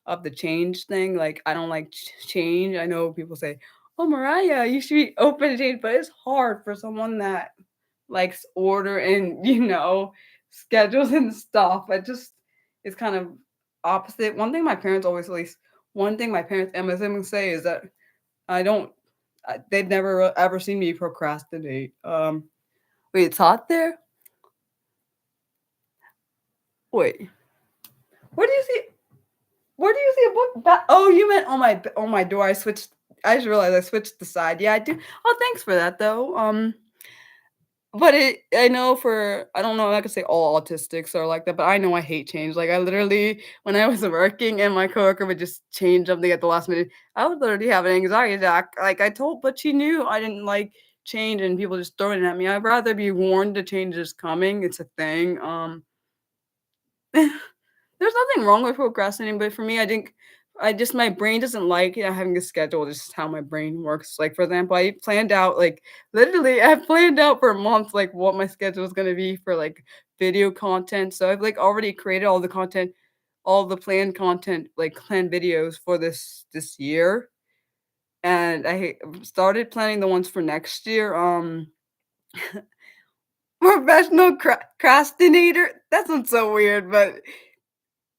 of the change thing, like, I don't like change. I know people say, "Oh, Mariah, you should be open to change," but it's hard for someone that likes order and, schedules and stuff. I just it's kind of opposite. One thing my parents always at least one thing my parents and my siblings say is that I don't they've never ever seen me procrastinate. Wait, it's hot there? Wait, where do you see where do you see a book oh, you meant on my door. I just realized I switched the side. Yeah, I do. Oh, thanks for that though. But I know for I don't know, I could say all autistics are like that, but I know I hate change. Like I literally when I was working and my coworker would just change something at the last minute, I would literally have an anxiety attack. Like I told but she knew I didn't like change and people just throwing it at me. I'd rather be warned the change is coming. It's a thing. There's nothing wrong with procrastinating, but for me, I just my brain doesn't like, having a schedule, this is how my brain works. Like, for example, I planned out, like, literally, I've planned out for months, like, what my schedule is gonna be for, like, video content. So I've, like, already created all the content, all the planned content, like, planned videos for this year, and I started planning the ones for next year. Professional crastinator? That sounds so weird, but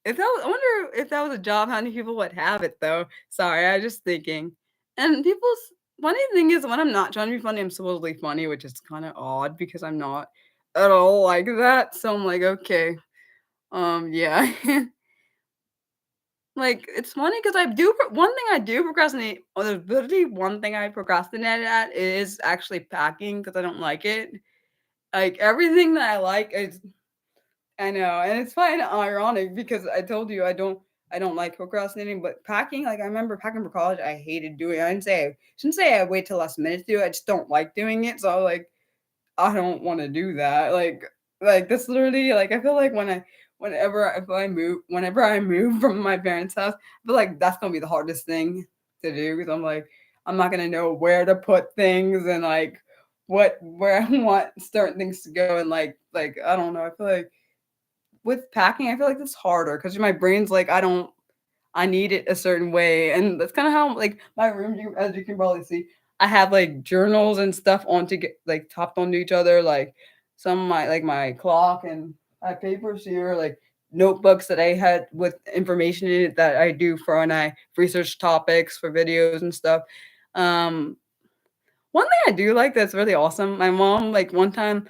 if that was I wonder if that was a job, how many people would have it though? Sorry, I was just thinking. And people's funny thing is when I'm not trying to be funny, I'm supposedly funny, which is kinda odd because I'm not at all like that. So I'm like, "Okay, yeah." Like, it's funny because one thing I do procrastinate or there's literally one thing I procrastinate at is actually packing because I don't like it. Like, everything that I like is I know, and it's kind of ironic because I told you I don't like procrastinating, but packing, like I remember packing for college, I hated doing it. I shouldn't say I wait till last minute to do it. I just don't like doing it. So like I don't want to do that. Like that's literally like I feel like whenever I move from my parents' house, I feel like that's gonna be the hardest thing to do because I'm like I'm not gonna know where to put things and like what where I want certain things to go and like I don't know. I feel like with packing, I feel like it's harder because my brain's like, I need it a certain way, and that's kinda how, like, my room, as you can probably see, I have, like, journals and stuff on to get like, topped onto each other, like, some of my like, my clock and I have papers here, like, notebooks that I had with information in it that I do for when I research topics for videos and stuff. Um, one thing I do like that's really awesome, my mom, like, one time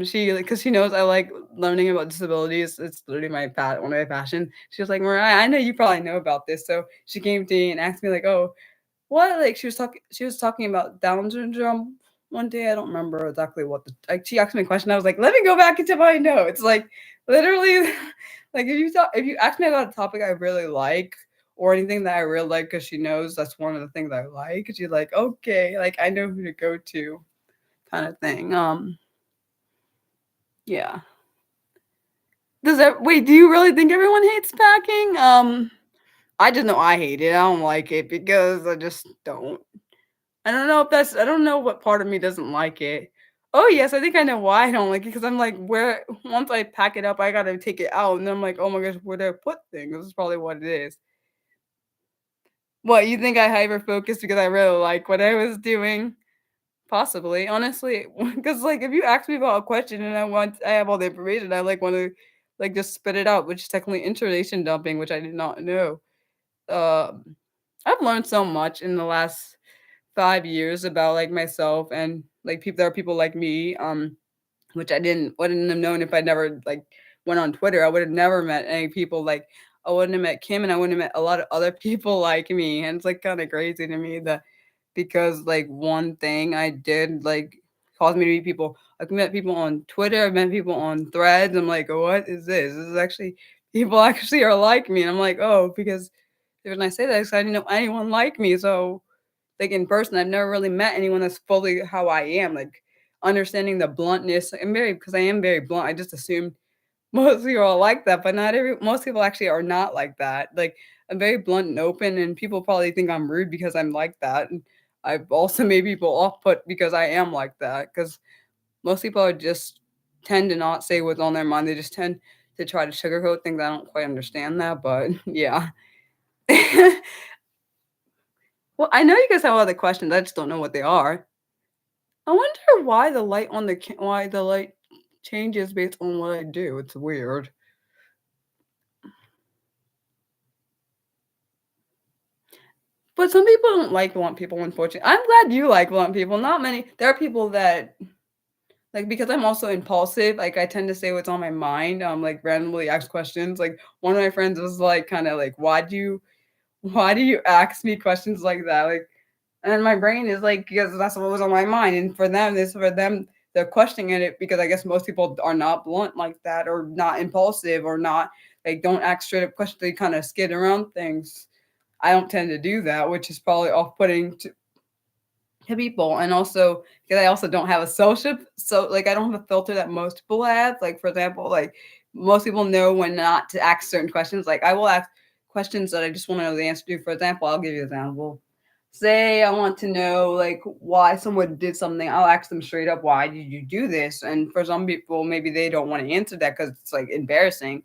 she like, cause she knows I like learning about disabilities, it's literally one of my passion. She was like, "Mariah, I know you probably know about this." So she came to me and asked me like, "Oh, what?" Like she was talking about Down syndrome one day, I don't remember exactly what the like, she asked me a question, I was like, "Let me go back into my notes." Like, literally, like, if you ask me about a topic I really like or anything that I really like, cause she knows that's one of the things I like, she's like, "Okay," like, I know who to go to kinda thing, yeah. Do you really think everyone hates packing? I just know I hate it. I don't like it because I just don't. I don't know what part of me doesn't like it. Oh yes, I think I know why I don't like it because I'm like, where once I pack it up, I gotta take it out, and then I'm like, oh my gosh, where do I put things? This is probably what it is. What you think I hyper focused because I really like what I was doing? Possibly, honestly, because like if you ask me about a question and I have all the information, I like want to like just spit it out, which is technically information dumping, which I did not know. Um, I've learned so much in the last 5 years about like myself and like people. There are people like me, which I wouldn't have known if I never like went on Twitter. I would have never met any people like I wouldn't have met Kim, and I wouldn't have met a lot of other people like me. And it's like kind of crazy to me that because like one thing I did like caused me to meet people. I've met people on Twitter, I've met people on threads. I'm like, what is this? This is actually people actually are like me, and I'm like, "Oh," because when I say that, 'cause I didn't know anyone like me, so, like, in person, I've never really met anyone that's fully how I am, like, understanding the bluntness. I'm very because I am very blunt, I just assumed most people are like that, but not every most people actually are not like that. Like, I'm very blunt and open, and people probably think I'm rude because I'm like that, and I've also made people off put because I am like that. Because most people are just tend to not say what's on their mind, they just tend to try to sugarcoat things. I don't quite understand that, but yeah. Well, I know you guys have other questions, I just don't know what they are. I wonder why the light changes based on what I do, it's weird. But some people don't like blunt people, unfortunately. I'm glad you like blunt people, not many there are people that like, because I'm also impulsive, like, I tend to say what's on my mind, like, randomly ask questions, like, one of my friends was, like, kinda like, why do you ask me questions like that?" Like, and my brain is like, "Because that's what was on my mind," and for them, they're questioning it because I guess most people are not blunt like that or not impulsive or not like, don't ask straight up questions, they kinda skid around things. I don't tend to do that, which is probably off-putting to people, and also because I also don't have a social so, like, I don't have a filter that most people have, like, for example, like, most people know when not to ask certain questions, like, I will ask questions that I just wanna know the answer to. For example, I'll give you an example. Say I want to know, like, why someone did something, I'll ask them straight up, "Why did you do this?" And for some people, maybe they don't wanna answer that because it's, like, embarrassing,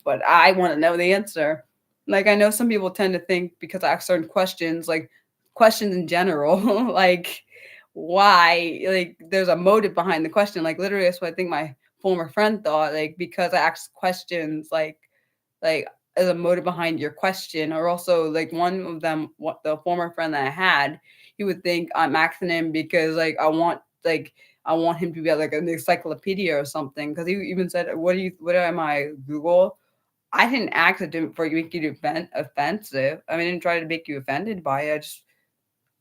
but I wanna know the answer. Like, I know some people tend to think because I ask certain questions, like, questions in general, like, why like, there's a motive behind the question, like, literally, that's what I think my former friend thought, like, because I asked questions, like, as a motive behind your question, or also, like, one of them what the former friend that I had, he would think I'm asking him because, I want him to be, like, an encyclopedia or something. Because he even said, what am I, Google?" I didn't ask it to for make you to offensive. I mean, I didn't try to make you offended by it.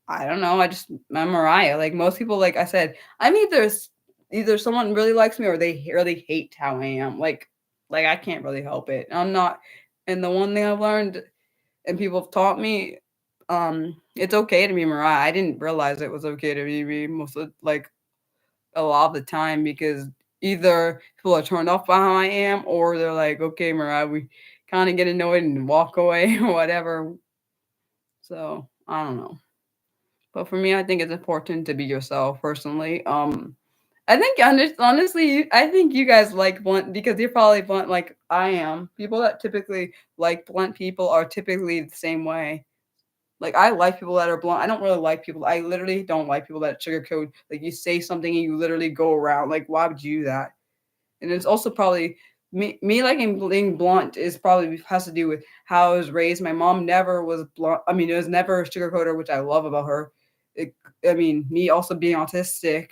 I don't know. I'm Mariah. Like most people, like I said, I'm either someone really likes me or they really hate how I am. Like I can't really help it. I'm not. And the one thing I've learned and people have taught me, it's okay to be Mariah. I didn't realize it was okay to be me most of like a lot of the time because either people are turned off by how I am or they're like, "Okay, Mariah, we kinda get annoyed and walk away," or whatever. So, I don't know. But for me, I think it's important to be yourself personally. I think honestly, I think you guys like blunt because you're probably blunt like I am. People that typically like blunt people are typically the same way. Like, I like people that are blunt. I don't really like people I literally don't like people that sugarcoat. Like, you say something and you literally go around. Like, why would you do that? And it's also probably me liking being blunt is probably has to do with how I was raised. My mom never was blunt. I mean, it was never a sugarcoater, which I love about her. It, I mean, me also being autistic,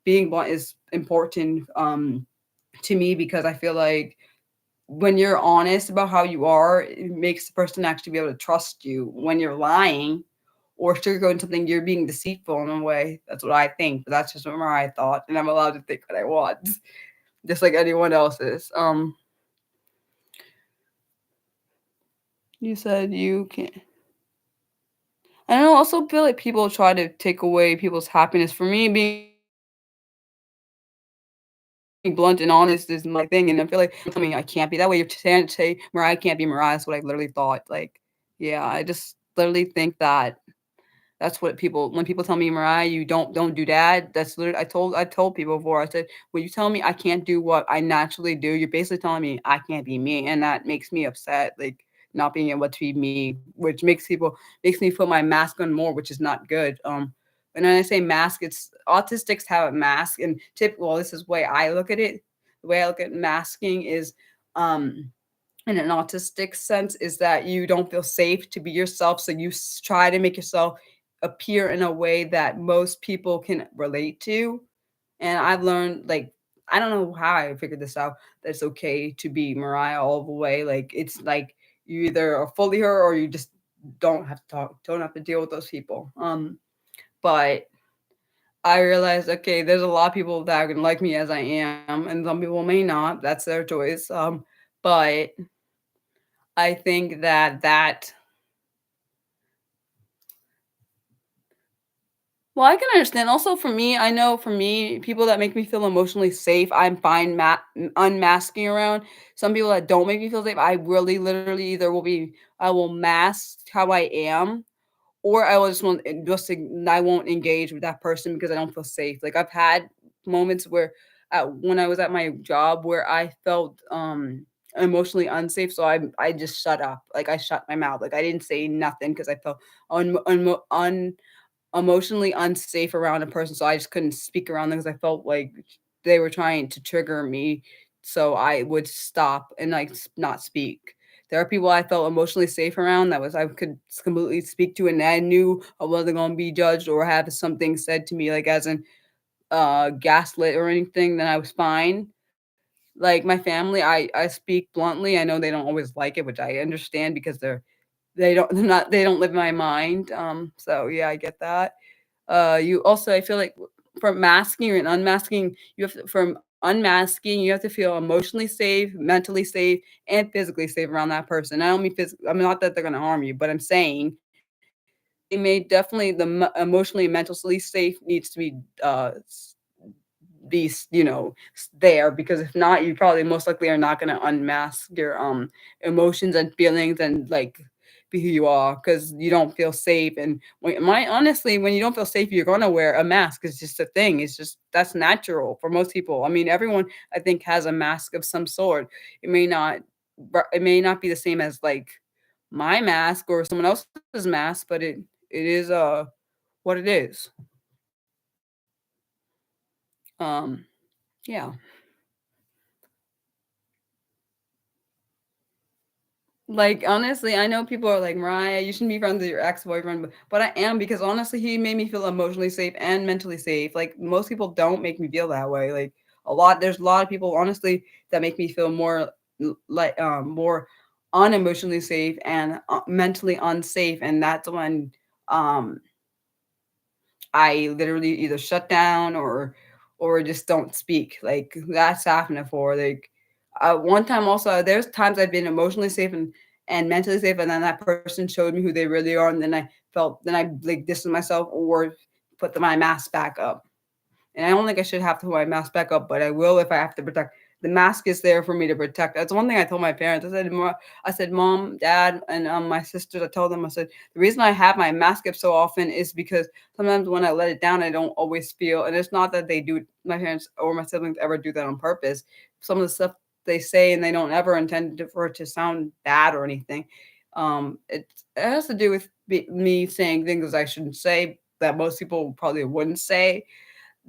being blunt is important to me because I feel like when you're honest about how you are, it makes the person actually be able to trust you. When you're lying or sugarcoating something, you're being deceitful in a way. That's what I think, but that's just what I thought, and I'm allowed to think what I want, just like anyone else is. You said you can't. And I also feel like people try to take away people's happiness. For me, being blunt and honest is my thing, and I feel like I mean I can't be that way. You're trying to say Mariah can't be Mariah. That's what I literally thought. Like, yeah, I just literally think that that's what people when people tell me, "Mariah, you don't do that." That's literally I told people before. I said, "When you tell me I can't do what I naturally do, you're basically telling me I can't be me," and that makes me upset. Like not being able to be me, which makes me put my mask on more, which is not good. And when I say mask, it's autistics have a mask, and typical. Well, this is the way I look at it. The way I look at masking is, um, in an autistic sense is that you don't feel safe to be yourself, so you try to make yourself appear in a way that most people can relate to. And I've learned, like, I don't know how I figured this out, that it's okay to be Mariah all the way. Like, it's like you either are fully her or you just don't have to deal with those people. But I realized, okay, there's a lot of people that are gonna like me as I am, and some people may not. That's their choice. But I think that well, I can understand. Also, for me, I know for me, people that make me feel emotionally safe, I'm fine unmasking around. Some people that don't make me feel safe, I really literally either will be I will mask how I am, or I will just won't just I won't engage with that person because I don't feel safe. Like I've had moments where when I was at my job where I felt emotionally unsafe, so I just shut up. Like I shut my mouth. Like I didn't say nothing because I felt emotionally unsafe around a person, so I just couldn't speak around them because I felt like they were trying to trigger me, so I would stop and, like, not speak. There are people I felt emotionally safe around that was I could completely speak to, and I knew I wasn't gonna be judged or have something said to me, like, as in, gaslit or anything, then I was fine. Like, my family, I speak bluntly. I know they don't always like it, which I understand because they don't live my mind, so, yeah, I get that. You also I feel like from masking and unmasking, you have to from unmasking, you have to feel emotionally safe, mentally safe, and physically safe around that person. I don't mean I mean, not that they're gonna harm you, but I'm saying they may definitely emotionally and mentally safe needs to be there because if not you probably most likely are not going to unmask your emotions and feelings and like be who you are because you don't feel safe and honestly when you don't feel safe you're going to wear a mask. It's just a thing. It's just that's natural for most people. I mean everyone I think has a mask of some sort. It may not be the same as like my mask or someone else's mask, but it is what it is. um yeah. Like, honestly, I know people are like, "Mariah, you shouldn't be friends with your ex-boyfriend," but I am because honestly, he made me feel emotionally safe and mentally safe. Like, most people don't make me feel that way. Like, there's a lot of people, honestly, that make me feel more more unemotionally safe and mentally unsafe, and that's when um I literally either shut down or just don't speak. Like that's happened before. Like one time also, there's times I've been emotionally safe and mentally safe, and then that person showed me who they really are, and then I like distanced myself or put my mask back up. And I don't think I should have to put my mask back up, but I will if I have to protect. The mask is there for me to protect. That's one thing I told my parents. I said, Mom, Dad, and my sisters. I told them, I said, the reason I have my mask up so often is because sometimes when I let it down, I don't always feel. And it's not that they do. My parents or my siblings ever do that on purpose. Some of the stuff they say, and they don't ever intend for it to sound bad or anything. It has to do with me saying things I shouldn't say that most people probably wouldn't say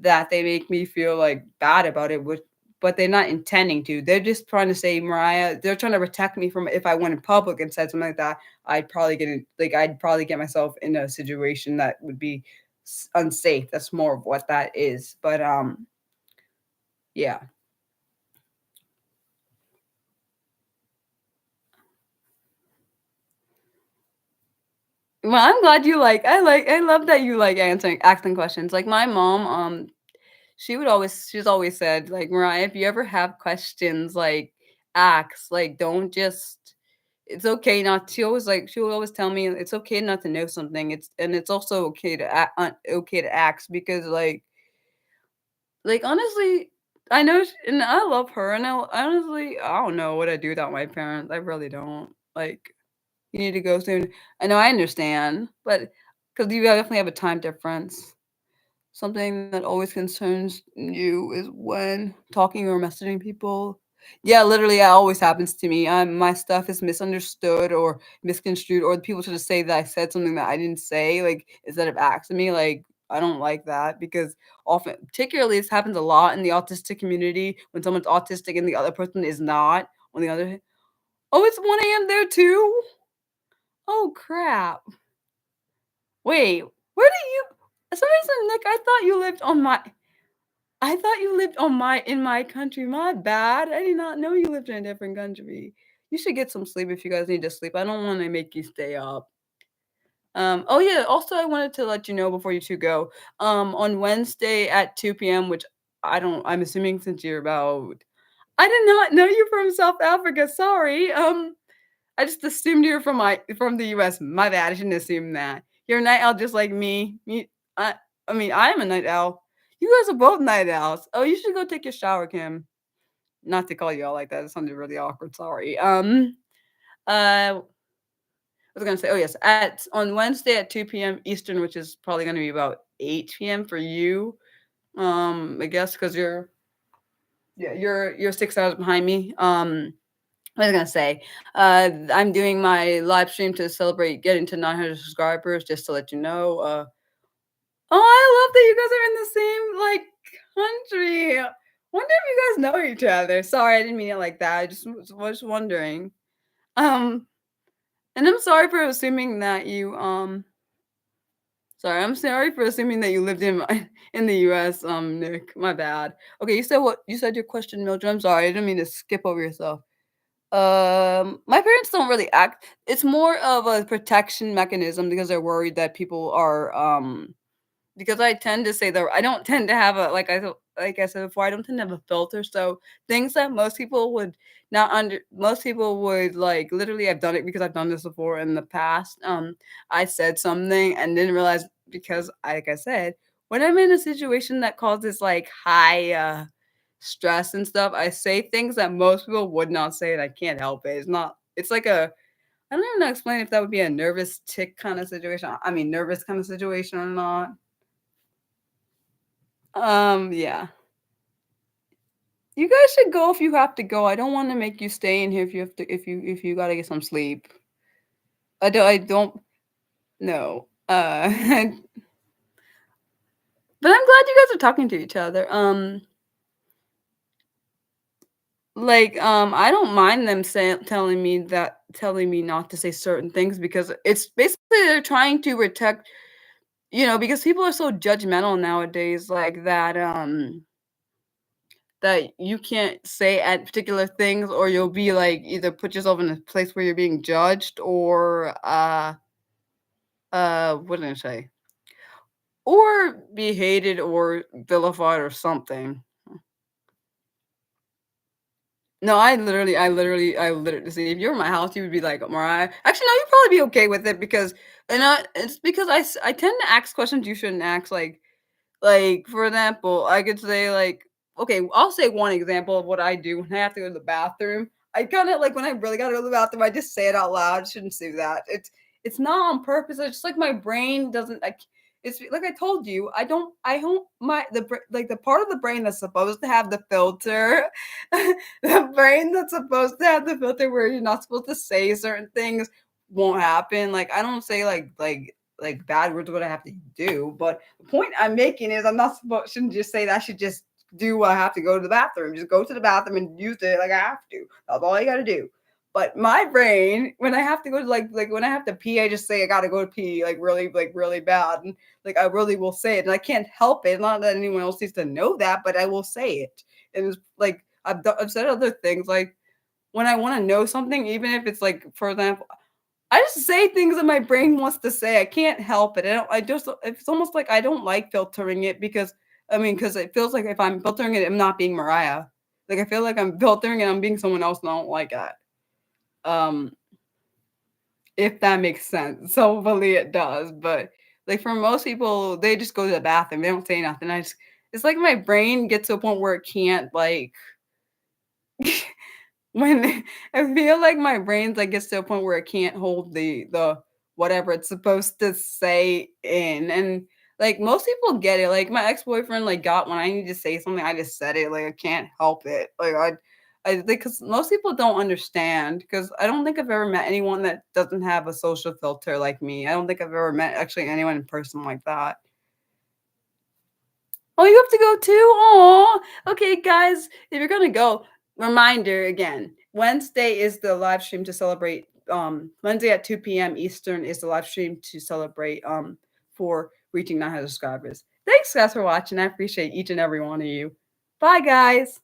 that they make me feel, like, bad about it, which but they're not intending to. They're just trying to say, "Mariah" they're trying to protect me from if I went in public and said something like that, I'd probably get myself in a situation that would be unsafe. That's more of what that is. But, yeah. Well, I'm glad you I love that you like answering asking questions. Like, my mom, she's always said, like, "Mariah, if you ever have questions, like, ask, like, don't just it's okay not" she will always tell me, "It's okay not to know something, it's also okay to okay to ask," because, honestly, I know sh and I love her, and honestly, I don't know what I'd do without my parents, I really don't. Like, "You need to go soon." I know, I understand, but because you definitely have a time difference. Something that always concerns you is when talking or messaging people. Yeah, literally, it always happens to me. My stuff is misunderstood or misconstrued, or people should just say that I said something that I didn't say, like, instead of asking me. Like, I don't like that because often, particularly, this happens a lot in the autistic community when someone's autistic and the other person is not. On the other hand, oh, it's 1 a.m. there too. Oh crap! Wait, where do you? For some reason, Nick, I thought you lived on my in my country, my bad. I did not know you lived in a different country. You should get some sleep if you guys need to sleep. I don't wanna make you stay up. Oh, yeah, also, I wanted to let you know before you 2 go, on Wednesday at 2 p.m., which I'm assuming since you're about I did not know you from South Africa, sorry, I just assumed you're from the US. My bad, I shouldn't assume that. You're a night owl just like me. I I mean, I am a night owl. You guys are both night owls. Oh, you should go take your shower, Kim. Not to call you out like that, it sounded really awkward, sorry. What was I gonna say? Oh, yes, at on Wednesday at 2 PM Eastern, which is probably gonna be about 8 PM for you, I guess because 'cause you're 6 hours behind me. What was I gonna say? I'm doing my live stream to celebrate getting to 900 subscribers, just to let you know. Oh, I love that you guys are in the same, like, country. Wonder if you guys know each other. Sorry, I didn't mean it like that. I just was wondering. Um, and I'm sorry for assuming that I'm sorry for assuming that you lived in in the US, Nick. My bad. Okay, you said what? You said your question, Mildred. I'm sorry. I didn't mean to skip over yourself. My parents don't really act. It's more of a protection mechanism because they're worried that people are because I tend to say that I don't tend to have a like I said before, I don't tend to have a filter. So things that most people would not under most people would like literally I've done it because I've done this before in the past. I said something and didn't realize because like I said, when I'm in a situation that causes like high stress and stuff, I say things that most people would not say and I can't help it. It's like a I don't even know how to explain if that would be a nervous tick kind of situation. I mean nervous kind of situation or not. Yeah. You guys should go if you have to go. I don't wanna make you stay in here if you have to if you gotta get some sleep. I don't know. But I'm glad you guys are talking to each other. I don't mind them telling me not to say certain things because it's basically they're trying to protect because people are so judgmental nowadays like that you can't say at particular things or you'll be like either put yourself in a place where you're being judged or what did I say? Or be hated or vilified or something. No, I literally see if you were in my house, you would be like, Mariah. Actually, no, you'd probably be okay with it because it's because I tend to ask questions you shouldn't ask, like, for example, I could say, like okay, I'll say one example of what I do when I have to go to the bathroom. I kinda like, when I really gotta go to the bathroom, I just say it out loud, shouldn't do that. It's not on purpose, it's just like my brain doesn't like it's like I told you, I don't my the part of the brain that's supposed to have the filter, the brain that's supposed to have the filter where you're not supposed to say certain things won't happen. Like, I don't say, like bad words what I have to do. But the point I'm making is I'm not supposed shouldn't just say that. I should just do what I have to go to the bathroom. Just go to the bathroom and use it like I have to. That's all you gotta do. But my brain, when I have to go to like when I have to pee, I just say I gotta go to pee like really bad. And like I really will say it. And I can't help it. Not that anyone else needs to know that, but I will say it. And it's like I've said other things like when I want to know something, even if it's like, for example, I just say things that my brain wants to say. I can't help it. I just it's almost like I don't like filtering it because because it feels like if I'm filtering it, I'm not being Mariah. Like I feel like I'm filtering it, I'm being someone else, and I don't like that. Um, if that makes sense. So hopefully it does. But like for most people, they just go to the bathroom. They don't say nothing. It's like my brain gets to a point where it can't like when I feel like my brain's like gets to a point where it can't hold the whatever it's supposed to say in, and like most people get it. Like my ex-boyfriend like got when I need to say something, I just said it. Like I can't help it. I think because most people don't understand because I don't think I've ever met anyone that doesn't have a social filter like me. I don't think I've ever met actually anyone in person like that. Oh, you have to go too? Oh, okay, guys, if you're gonna go, reminder again, Wednesday is the live stream to celebrate. Wednesday at 2 p.m. Eastern is the live stream to celebrate for reaching 900 subscribers. Thanks, guys, for watching. I appreciate each and every one of you. Bye, guys.